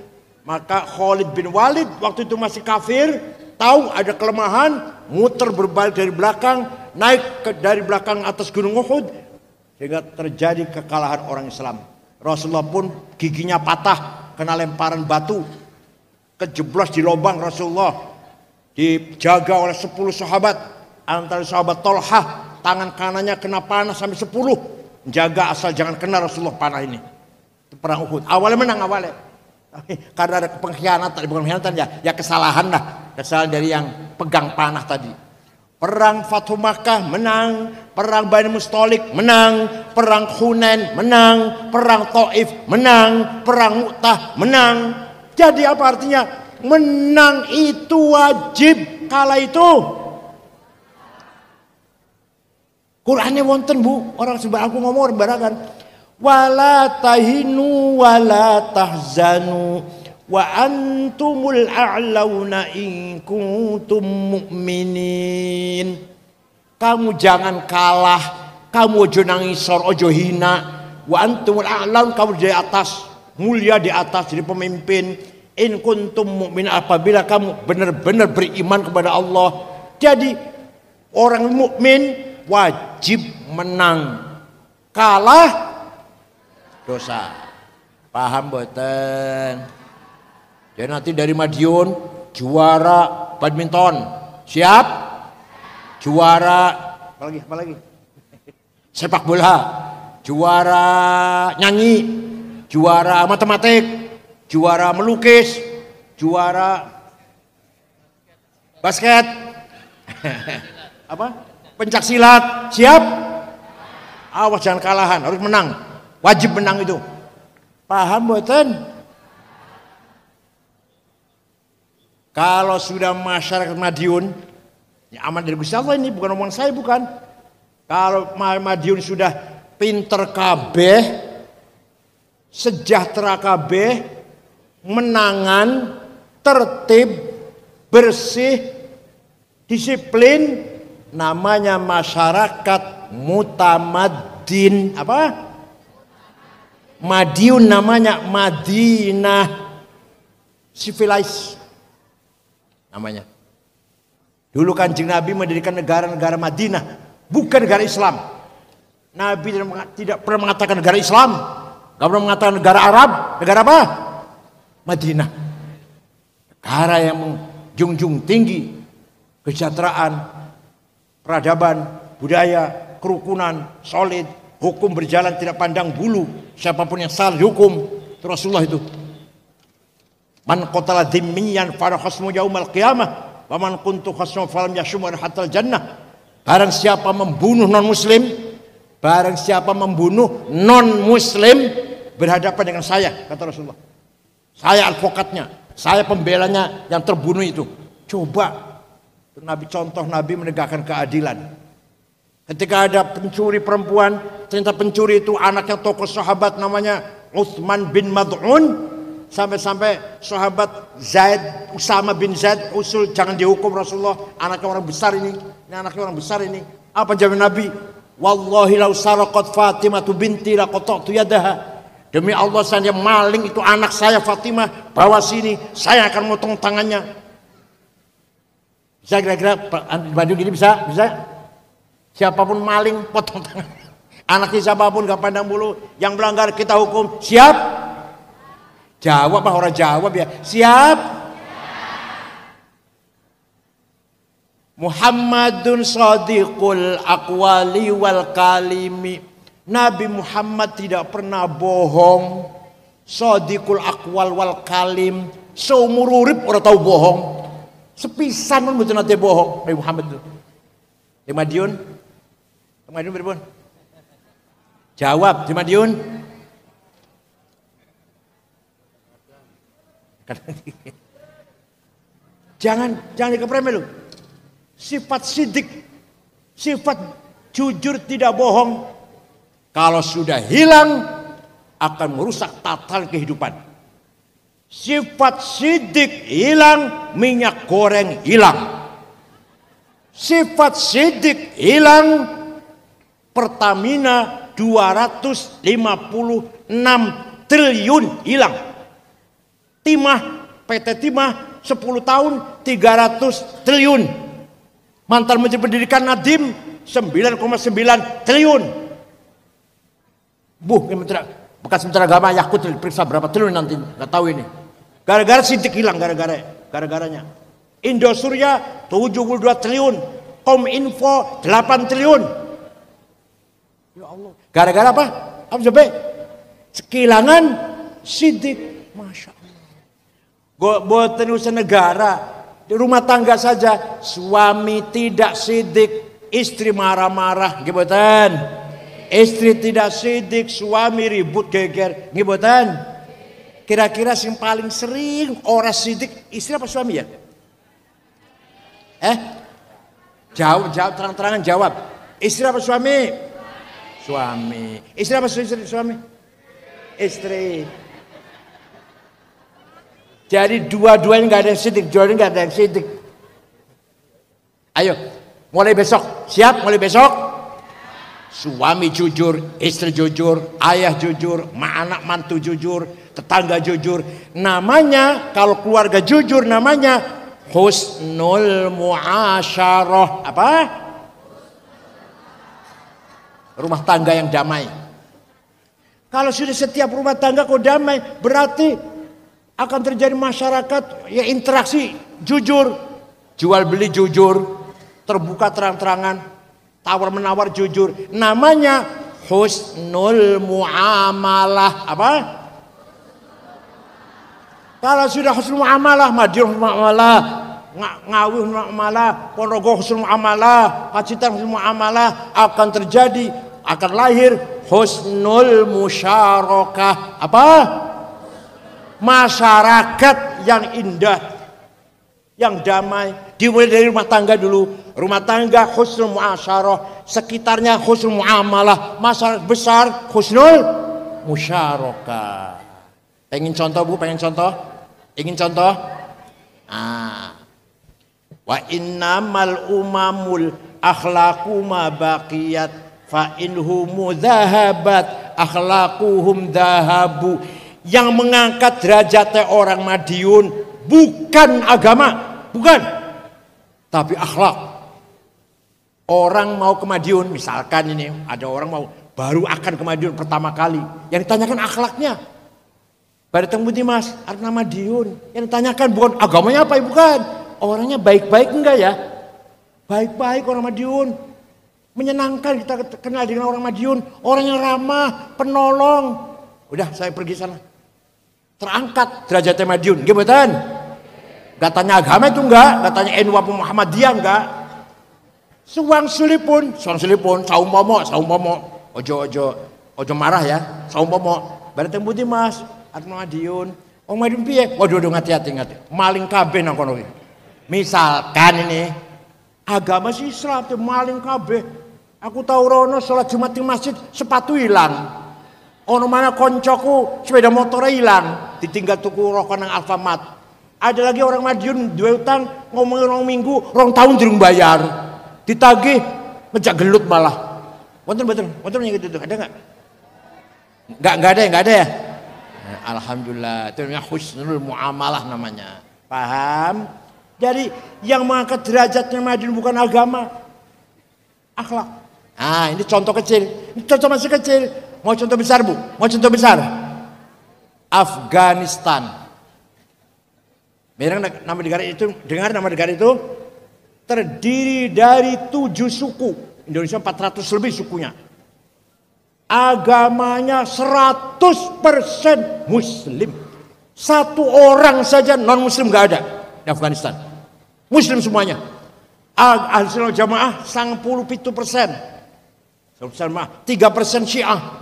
Maka Khalid bin Walid waktu itu masih kafir, tahu ada kelemahan, muter berbalik dari belakang, naik dari belakang atas gunung Uhud, sehingga terjadi kekalahan orang Islam. Rasulullah pun giginya patah kena lemparan batu, kejeblos di lubang Rasulullah, dijaga oleh 10 sahabat. Antara sahabat Tolhah tangan kanannya kena panah sampai 10, jaga asal jangan kena Rasulullah panah ini. Itu perang Uhud. Awalnya menang karena ada pengkhianatan, bukan pengkhianatan ya kesalahan lah, kesalahan dari yang pegang panah tadi. Perang Fathu Makkah menang, perang Bani Mustalik menang, perang Hunain menang, perang Taif menang, perang Mu'tah menang. Jadi apa artinya? Menang itu wajib, kalah itu Qur'annya wonten Bu, orang sebelah aku ngomong barakan. Wala tahinu wala tahzanu wa antumul a'launa in kuntum mu'minin. Kamu jangan kalah, kamu ojo nangisor, ojo hina. Wa antumul a'laun, kamu di atas, mulia di atas, jadi pemimpin. In kuntum mu'minin, apabila kamu benar-benar beriman kepada Allah. Jadi orang mukmin wajib menang, kalah dosa. Paham boten? Jadi nanti dari Madiun juara badminton, siap? Juara apa lagi? Sepak bola, juara nyanyi, juara matematik, juara melukis, juara basket, apa? Pencak silat, siap? Awas jangan kalahan, harus menang. Wajib menang itu. Paham boten? Kalau sudah masyarakat Madiun, ya aman dari Gusti Allah ini, bukan omongan saya, bukan. Kalau Madiun sudah pinter kabeh, sejahtera kabeh, menangan, tertib, bersih, disiplin, namanya masyarakat mutamaddin. Apa? Madiun namanya Madinah, civilized namanya. Dulu Kanjeng Nabi mendirikan negara-negara Madinah, bukan negara Islam. Nabi tidak pernah mengatakan negara Islam, tidak pernah mengatakan negara Arab. Negara apa? Madinah. Negara yang menjunjung tinggi kesejahteraan, peradaban, budaya, kerukunan, solid, hukum berjalan tidak pandang bulu, siapapun yang salah dihukum. Itu Rasulullah itu. Man qatala dhimmiyan fa khasmu yaumal qiyamah wa man kuntu khasmu falam yashum hatal jannah. Barang siapa membunuh non muslim, barang siapa membunuh non muslim berhadapan dengan saya, kata Rasulullah. Saya advokatnya, saya pembelanya yang terbunuh itu. Coba Nabi, contoh Nabi menegakkan keadilan. Ketika ada pencuri perempuan, ternyata pencuri itu anaknya tokoh sahabat namanya Utsman bin Mad'un. Sampai-sampai sahabat Zaid, Usama bin Zaid usul jangan dihukum Rasulullah, anaknya orang besar ini anaknya orang besar ini. Apa jawab Nabi? Wallahi law saraqat Fatimah binti laqata'tu yadaha. Demi Allah, saya maling itu anak saya Fatimah, bawa sini, saya akan motong tangannya. Bisa kira-kira Bandung gini bisa? Siapapun maling potong tangan. Anaknya siapapun gak pandang bulu, yang melanggar kita hukum. Siap? Jawab mah orang jawab ya. Siap? Muhammadun shadiqul aqwali wal kalimi. Nabi Muhammad tidak pernah bohong. Shadiqul aqwal wal kalim. Seumur urip orang tahu bohong. Sepisan pun betul nanti bohong Nabi Muhammad itu. Di Madiun berapa? Jawab di Madiun. Jangan dikepremeh lu. Sifat sidik, sifat jujur tidak bohong, kalau sudah hilang akan merusak tatanan kehidupan. Sifat sidik hilang, minyak goreng hilang. Sifat sidik hilang, Pertamina 256 triliun hilang. PT Timah 10 tahun 300 triliun. Mantan Menteri Pendidikan Nadiem 9,9 triliun. Bekas Menteri Agama Yakut periksa berapa triliun nanti, nggak tahu ini. Gara-gara sidik hilang, gara-garanya. Indosurya 72 triliun, Kominfo 8 triliun. Ya Allah. Gara-gara apa? Apa coba? Sekilangan sidik, masya Allah. Buatan usaha negara, di rumah tangga saja, suami tidak sidik, istri marah-marah, gibutan. Istri tidak sidik, suami ribut geger, gibutan. Kira-kira yang paling sering orang sidik, istri apa suami ya? Jawab terang-terangan jawab. Istri apa suami? Suami. Istri apa suami? Istri. Jadi dua-duanya nggak ada yang sidik, dua-duanya nggak ada yang sidik. Ayo, mulai besok, siap? Mulai besok, suami jujur, istri jujur, ayah jujur, anak mantu jujur, tetangga jujur. Namanya kalau keluarga jujur namanya husnul muasyarah. Apa? Rumah tangga yang damai. Kalau sudah setiap rumah tangga kok damai, berarti akan terjadi masyarakat ya interaksi jujur, jual beli jujur, terbuka terang-terangan, tawar menawar jujur. Namanya husnul muamalah. Apa? Kalau sudah husnul muamalah, Madiun husnul muamalah, Ngawi husnul muamalah, Ponorogo husnul muamalah, Pacitan husnul muamalah, akan terjadi, akan lahir husnul musyarakah. Apa? Masyarakat yang indah, yang damai. Dimulai dari rumah tangga dulu. Rumah tangga husnul muasyarah, sekitarnya husnul muamalah, masyarakat besar husnul musyarakah. Pengen contoh Bu? Pengen contoh? Ingin contoh? Wa innamal umamul akhlaqu ma baqiyat fa inhumu dhahabat akhlaquhum dhahabu. Yang mengangkat derajatnya orang Madiun bukan agama, bukan, tapi akhlak. Orang mau ke Madiun, misalkan ini ada orang mau baru akan ke Madiun pertama kali, yang ditanyakan akhlaknya. Pada temu di Mas, ada Madiun, yang ditanyakan bukan agamanya apa, bukan, orangnya baik-baik enggak ya? Baik-baik orang Madiun, menyenangkan kita kenal dengan orang Madiun, orang yang ramah, penolong. Udah saya pergi sana. Terangkat derajatnya Madiun, gimana? Gak tanya agama itu enggak, gak tanya NU apa Muhammadiyah enggak. Suang sulipun, saumomo, ojo marah ya, saumomo. Bareng Budi Mas, Arno Madiun, Wong Madiun piye? Waduh hati-hati. Maling kabeh nang kono iki. Misalkan ini agama sih Islam tuh maling kabeh. Aku tahu rono sholat Jumat di masjid sepatu hilang. Ono mana koncoku sepeda motor hilang, ditinggal tuku rokok nang Alfamart. Ada lagi orang Madiun dua utang ngomongin rong minggu, rong tahun durung bayar. Ditagih ngejak gelut malah. Wonten yang gitu ada enggak? Enggak ada ya. Nah, alhamdulillah, itu namanya husnul muamalah namanya. Paham? Jadi yang mengangkat derajatnya Madiun bukan agama, akhlak. Nah, ini contoh kecil. Ini contoh masih kecil. Mau contoh besar, Bu? Mau contoh besar? Afghanistan. Nama negara itu, dengar nama negara itu terdiri dari 7 suku. Indonesia 400 lebih sukunya. Agamanya 100% Muslim. Satu orang saja non Muslim gak ada di Afghanistan. Muslim semuanya. Ahli sunnah jamaah 97%. 3% Syiah.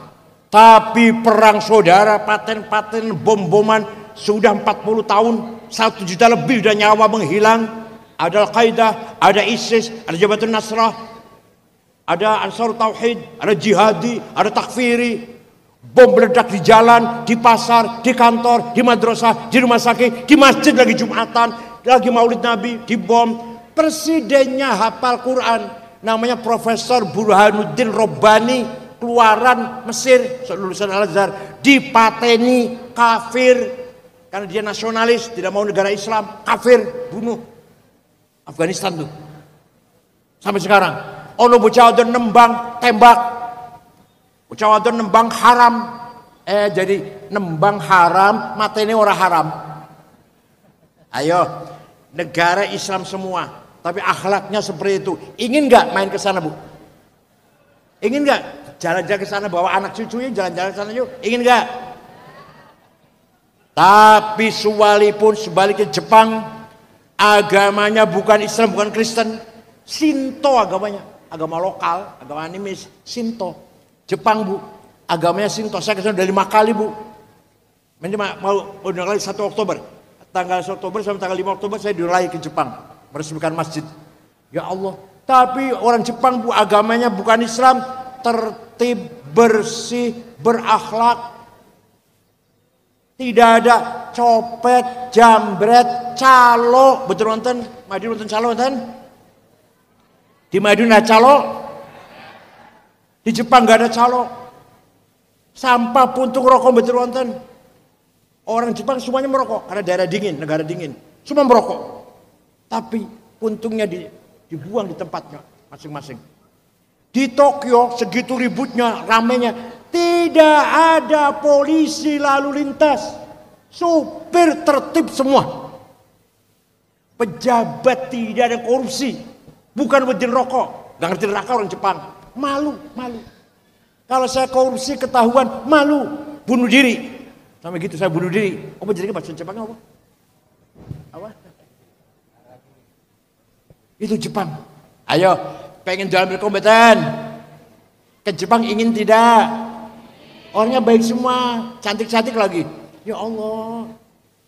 Tapi perang saudara, paten-paten, bom-boman sudah 40 tahun, 1 juta lebih sudah nyawa menghilang. Ada Al-Qaeda, ada ISIS, ada Jabhatun Nasrah, ada Ansar Tauhid, ada Jihadi, ada Takfiri. Bom meledak di jalan, di pasar, di kantor, di madrasah, di rumah sakit, di masjid lagi Jumatan, lagi Maulid Nabi, dibom. Presidennya hafal Quran, namanya Profesor Burhanuddin Robbani, keluaran Mesir, lulusan Al-Azhar, dipateni kafir karena dia nasionalis, tidak mau negara Islam, kafir, bunuh. Afghanistan tuh sampai sekarang. Ono bocah wadon nembang, tembak. Bocah wadon nembang haram. Jadi nembang haram, matene ora haram. Ayo, negara Islam semua, tapi akhlaknya seperti itu. Ingin nggak main ke sana, Bu? Ingin nggak jalan-jalan ke sana bawa anak cucunya jalan-jalan ke sana yuk? Ingin nggak? Tapi sebaliknya Jepang agamanya bukan Islam, bukan Kristen, Shinto agamanya, agama lokal, agama animis, Shinto. Jepang, Bu, agamanya Shinto. Saya kesana udah 5 kali, Bu. Ini mau udah kali 1 Oktober, tanggal 1 Oktober sampai tanggal 5 Oktober saya diurai ke Jepang meresmikan masjid. Ya Allah. Tapi orang Jepang, Bu, agamanya bukan Islam, tertib, bersih, berakhlak. Tidak ada copet, jambret, calo. Betul nonton? Madiun nonton calo nonton? Di Madiun ada calo? Di Jepang gak ada calo. Sampah puntung rokok betul nonton? Orang Jepang semuanya merokok karena daerah dingin, negara dingin. Semua merokok. Tapi puntungnya dibuang di tempatnya masing-masing. Di Tokyo segitu ributnya, ramenya, tidak ada polisi lalu lintas. Supir tertib semua. Pejabat tidak ada korupsi. Bukan berjen rokok. Gak ngerti neraka orang Jepang. Malu. Kalau saya korupsi ketahuan, malu. Bunuh diri. Sampai gitu saya bunuh diri. Apa jadi bahasa Jepangnya apa? Apa? Itu Jepang. Ayo, pengen jalan berkompeten. Ke Jepang ingin tidak? Orangnya baik semua, cantik-cantik lagi. Ya Allah,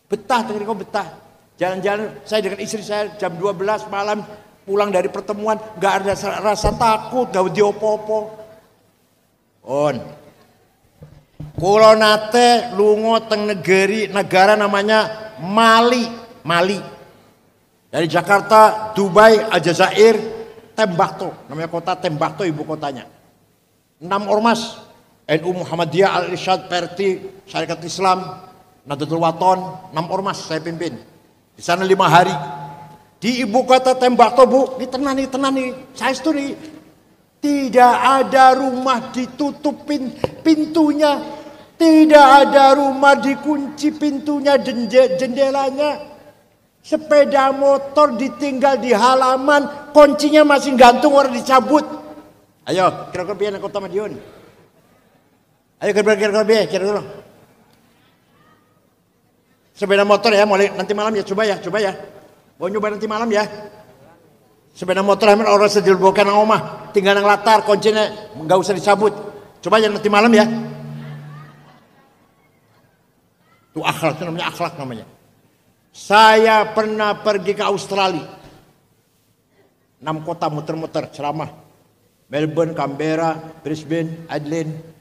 betah, kau betah. Jalan-jalan, saya dengan istri saya jam 12 malam pulang dari pertemuan, gak ada rasa takut, gak diopo-opo. Kulo nate lungo teng negara namanya Mali. Dari Jakarta, Dubai, Aljazair, Tembakto, namanya kota Tembakto ibu kotanya. 6 ormas, NU Muhammadiyah, Al-Irsyad, Perti, Syarikat Islam, Nahdlatul Wathon, 6 ormas saya pimpin. Di sana 5 hari. Di ibu kota Tembakto, Bu, ini tenang nih, saya studi. Tidak ada rumah ditutup pintunya, tidak ada rumah dikunci pintunya, jendelanya. Sepeda motor ditinggal di halaman, kuncinya masih gantung, orang dicabut. Ayo, kira-kira biar kota Madiun. Ayo kira-kira. Sepeda motor ya, mulai nanti malam ya, coba ya. Mau nyoba nanti malam ya. Sepeda motor hamil orang sedilbokan nang omah, tinggal nang latar, kuncinya nggak usah dicabut. Coba ya nanti malam ya. Itu akhlak, itu namanya akhlak namanya. Saya pernah pergi ke Australia. 6 kota muter-muter ceramah. Melbourne, Canberra, Brisbane, Adelaide.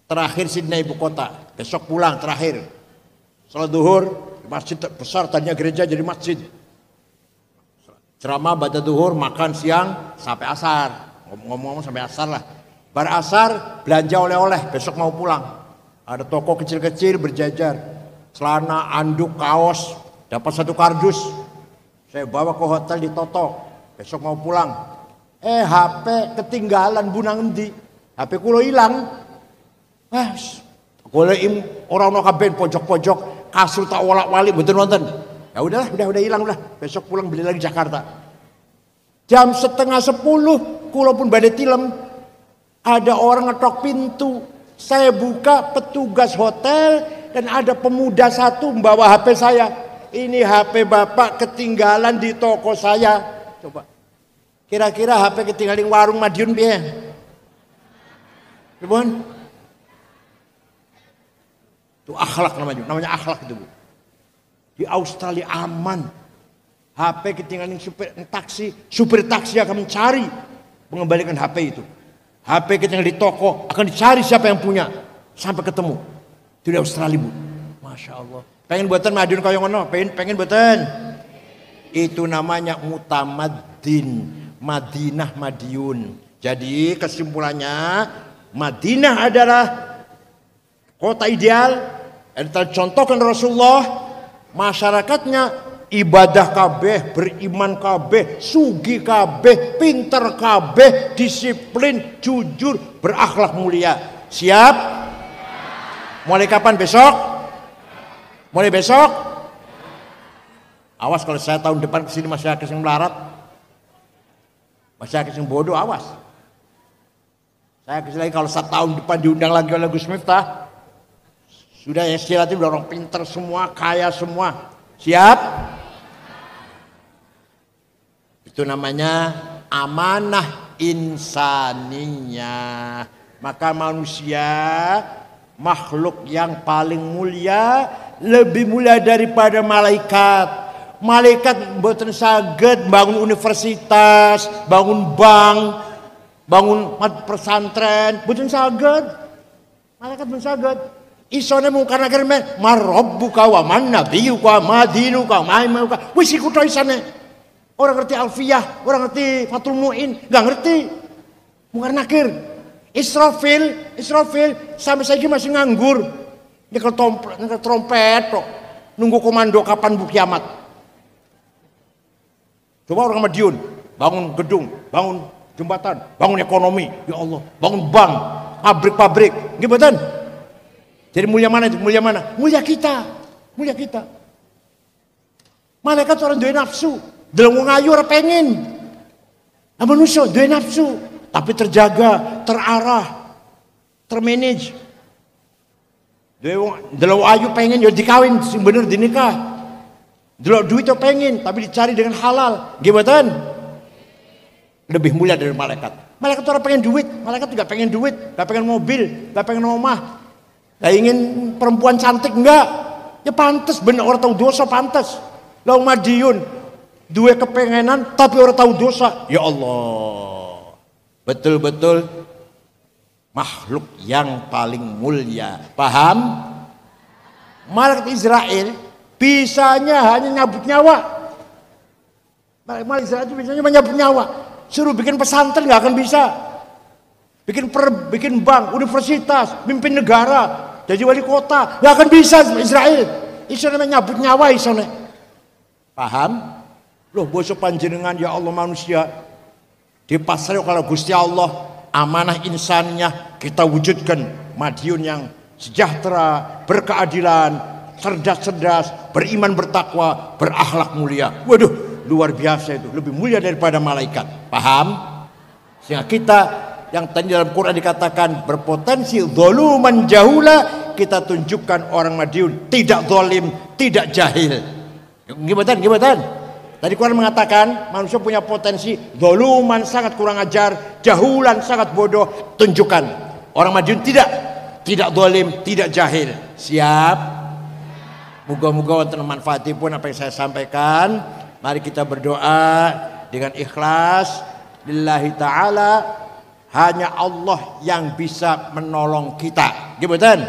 Terakhir Sydney ibu kota. Besok pulang terakhir. Salat zuhur, masjid besar tadinya gereja jadi masjid. Ceramah baca zuhur, makan siang sampai asar. Ngomong-ngomong sampai asar lah. Bar asar belanja oleh-oleh, besok mau pulang. Ada toko kecil-kecil berjajar. Celana, anduk, kaos, dapat 1 kardus. Saya bawa ke hotel di Toto. Besok mau pulang. HP ketinggalan bunang endi. HP kulo hilang. Golek orang kabeh pojok-pojok, kasur tak wolak-walik mboten wonten. Ya udahlah, udah hilang udah. Besok pulang beli lagi Jakarta. Jam 9:30 kulo pun badhe tilem. Ada orang ngetok pintu. Saya buka, petugas hotel dan ada pemuda satu membawa HP saya. Ini HP bapak ketinggalan di toko saya. Coba. Kira-kira HP ketinggalan di warung Madiun piye? Pripun? Itu akhlak namanya akhlak itu, Bu. Di Australia aman. HP ketinggalan supir taksi akan mencari mengembalikan HP itu. HP ketinggalan di toko akan dicari siapa yang punya sampai ketemu. Itu di Australia, Bu. Masya Allah. Pengen buatan Madiun kaya ngono, pengen buatan. Itu namanya mutamaddin, Madinah Madiun. Jadi kesimpulannya Madinah adalah kota ideal. Ada contohkan Rasulullah, masyarakatnya ibadah kabeh, beriman kabeh, sugi kabeh, pinter kabeh, disiplin, jujur, berakhlak mulia. Siap? Mulai kapan? Besok? Mulai besok? Awas kalau saya tahun depan kesini masyarakat yang melarat, masyarakat yang bodoh, awas. Saya kesini lagi kalau 1 tahun depan diundang lagi oleh Gus Miftah, sudah ya istilahnya udah orang pinter semua, kaya semua. Siap? Itu namanya amanah insaniyah. Maka manusia makhluk yang paling mulia, lebih mulia daripada malaikat. Malaikat mboten saged bangun universitas, bangun bank, bangun pesantren, mboten saged. Malaikat mboten saged. Isone mung karena kerme marabbuka wa man nabiyuka ma dinuka ma imamuka. Wis iku tok isone. Orang ngerti alfiyah, orang ngerti Fathul Muin, enggak ngerti. Mung nakir. Israfil sampai saiki masih nganggur. Nyekel trompet tok. Nunggu komando kapan bu kiamat. Coba orang Madiun, bangun gedung, bangun jembatan, bangun ekonomi, ya Allah, bangun bank, pabrik-pabrik, gimana? Jadi mulia mana itu? Mulia mana? Mulia kita. Malaikat orang duwe nafsu, deleng wong ayu ora pengen. Manusia duwe nafsu, tapi terjaga, terarah, termanage. Deleng wong ayu pengen ya dikawin sing bener dinikah. Delok duit itu pengen, tapi dicari dengan halal. Gimana? Lebih mulia dari malaikat. Malaikat orang pengen duit, malaikat juga pengen duit, gak pengen mobil, gak pengen rumah. Gak ingin perempuan cantik, enggak. Ya pantas, bener orang tahu dosa pantas. Lah Madiun, dua kepengenan, tapi orang tahu dosa. Ya Allah, betul-betul makhluk yang paling mulia. Paham? Malaikat Israel bisanya hanya nyabut nyawa. Malaikat Israel itu bisanya menyabut nyawa. Suruh bikin pesantren nggak akan bisa. Bikin bank, universitas, mimpin negara, jadi wali kota, nggak akan bisa Israel. Israel menyabut nyawa Israel. Paham? Loh bosok panjenengan ya Allah manusia di pasar kalau Gusti Allah amanah insannya kita wujudkan Madiun yang sejahtera, berkeadilan, cerdas, beriman, bertakwa, berakhlak mulia. Waduh, luar biasa itu, lebih mulia daripada malaikat. Paham? Sehingga kita yang tadi dalam Quran dikatakan berpotensi zaluman jahula, kita tunjukkan orang Madiun tidak zalim, tidak jahil. Gimana? Tadi Quran mengatakan manusia punya potensi zaluman sangat kurang ajar, jahulan sangat bodoh. Tunjukkan orang Madiun tidak zalim, tidak jahil. Siap? Moga-moga wonten manfaatipun apa yang saya sampaikan. Mari kita berdoa dengan ikhlas lillahi ta'ala. Hanya Allah yang bisa menolong kita. Gimana?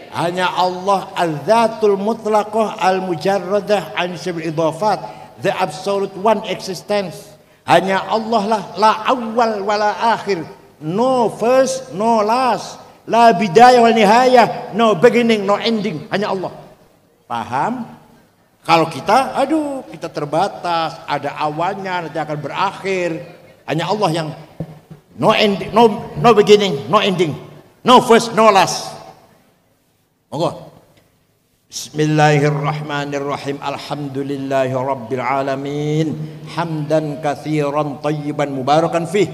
Hanya Allah al-Dhatul Mutlaqah al-Mujarradah an sabil idhafat, the absolute one existence. Hanya Allah lah, la awal wala akhir, no first no last, la bidayah wal nihayah, no beginning no ending. Hanya Allah. Paham? Kalau kita, kita terbatas, ada awalnya, nanti akan berakhir. Hanya Allah yang no ending, no beginning, no ending, no first, no last. Monggo. Bismillahirrahmanirrahim. Alhamdulillahi rabbil alamin. Hamdan katsiran tayyiban mubarakan fih.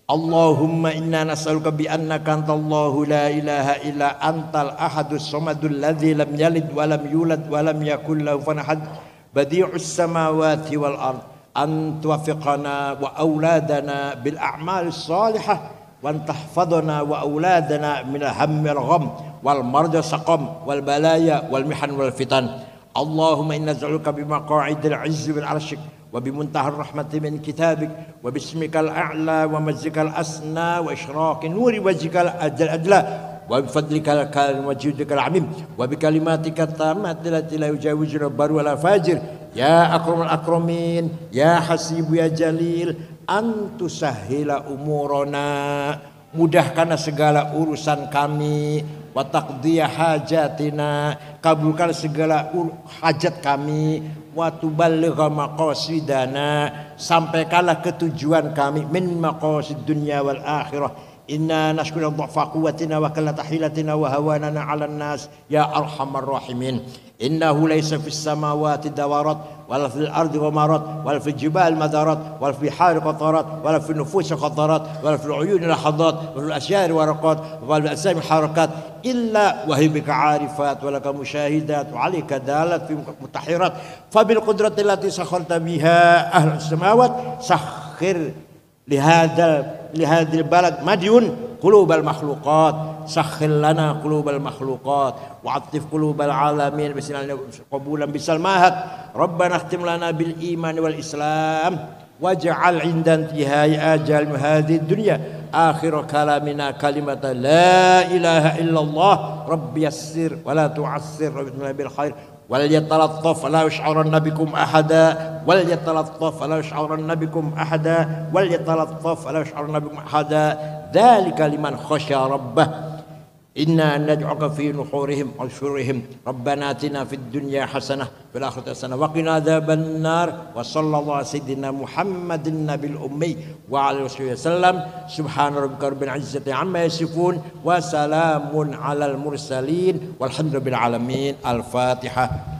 Allahumma inna nas'aluka bi annaka antallahu la ilaha illa antal ahadus samadul ladzi lam yalid wa lam yulad wa lam yakul lahu kufuwan ahad badi'us samawati wal ard an tuwaffiqana wa auladana bil a'malis salihah wa an tahfadhana wa auladana min al-hammi wal gham wal marja saqam wal balaya wal mihan wal fitan. Allahumma inna nas'aluka bi maq'idil 'izzi wal 'arsyik وبمنتهى الرحمة من كتابك وباسمك الأعلى ومجدك الأسنى وإشراق نور وجهك الأدلى وبفضلك الكريم وجودك العميم وبكلماتك التامة التي لا يجاوز البر ولا فاجر يا أكرم الأكرمين يا حسيب يا جليل أن تسهل أمورنا. Mudahkanlah segala urusan kami, wa taqdiya hajatina, kabulkan segala hajat kami, wa tuballigha maqasidana, sampaikanlah ketujuan kami, min maqasid dunya wal akhirah. Inna nashkuru dhafa quwwatina wa qillata hilatina wa hawanana 'alan nas ya arhamar rahimin. Innahu laysa fis samawati dawarat wala fil ardi ghamarat wala fil jibali madarat wala fil bihari qatarat wala fil nufusi khatarat wala fil uyuni lahadat wala fil asyari waraqat wala fil asami harakat illa wa hiya bika 'arifat wa laka musyahidat wa 'alaika dalat fi mutahirat fa bil qudrati allati sakharta biha ahlus samawat sakhir lihadil balad madyun qulubal makhluqat sakhir lana qulubal makhluqat wa atif qulubal alamin bismillah qabulan bisal mahat rabbana khtim lana bil iman wal islam waj'al 'inda intihai ajal hadhihi dunya akhir kalamina kalimata la ilaha illallah rabbi yassir wa la tu'assir wa bil khair وليتلطف فلا يشعرن بكم أحدا وليتلطف فلا يشعرن بكم أحدا وليتلطف فلا يشعرن بكم أحدا ذلك لمن خشى ربه إنا ندعوك في نحورهم وشرورهم ربنا آتنا في الدنيا حسنة في الآخرة حسنة وقنا عذاب النار وصلى الله على سيدنا محمد النبي الأمي وعلى آله وسلم سبحان ربك رب العزة عما يصفون وسلام على المرسلين والحمد لله رب العالمين. الفاتحة.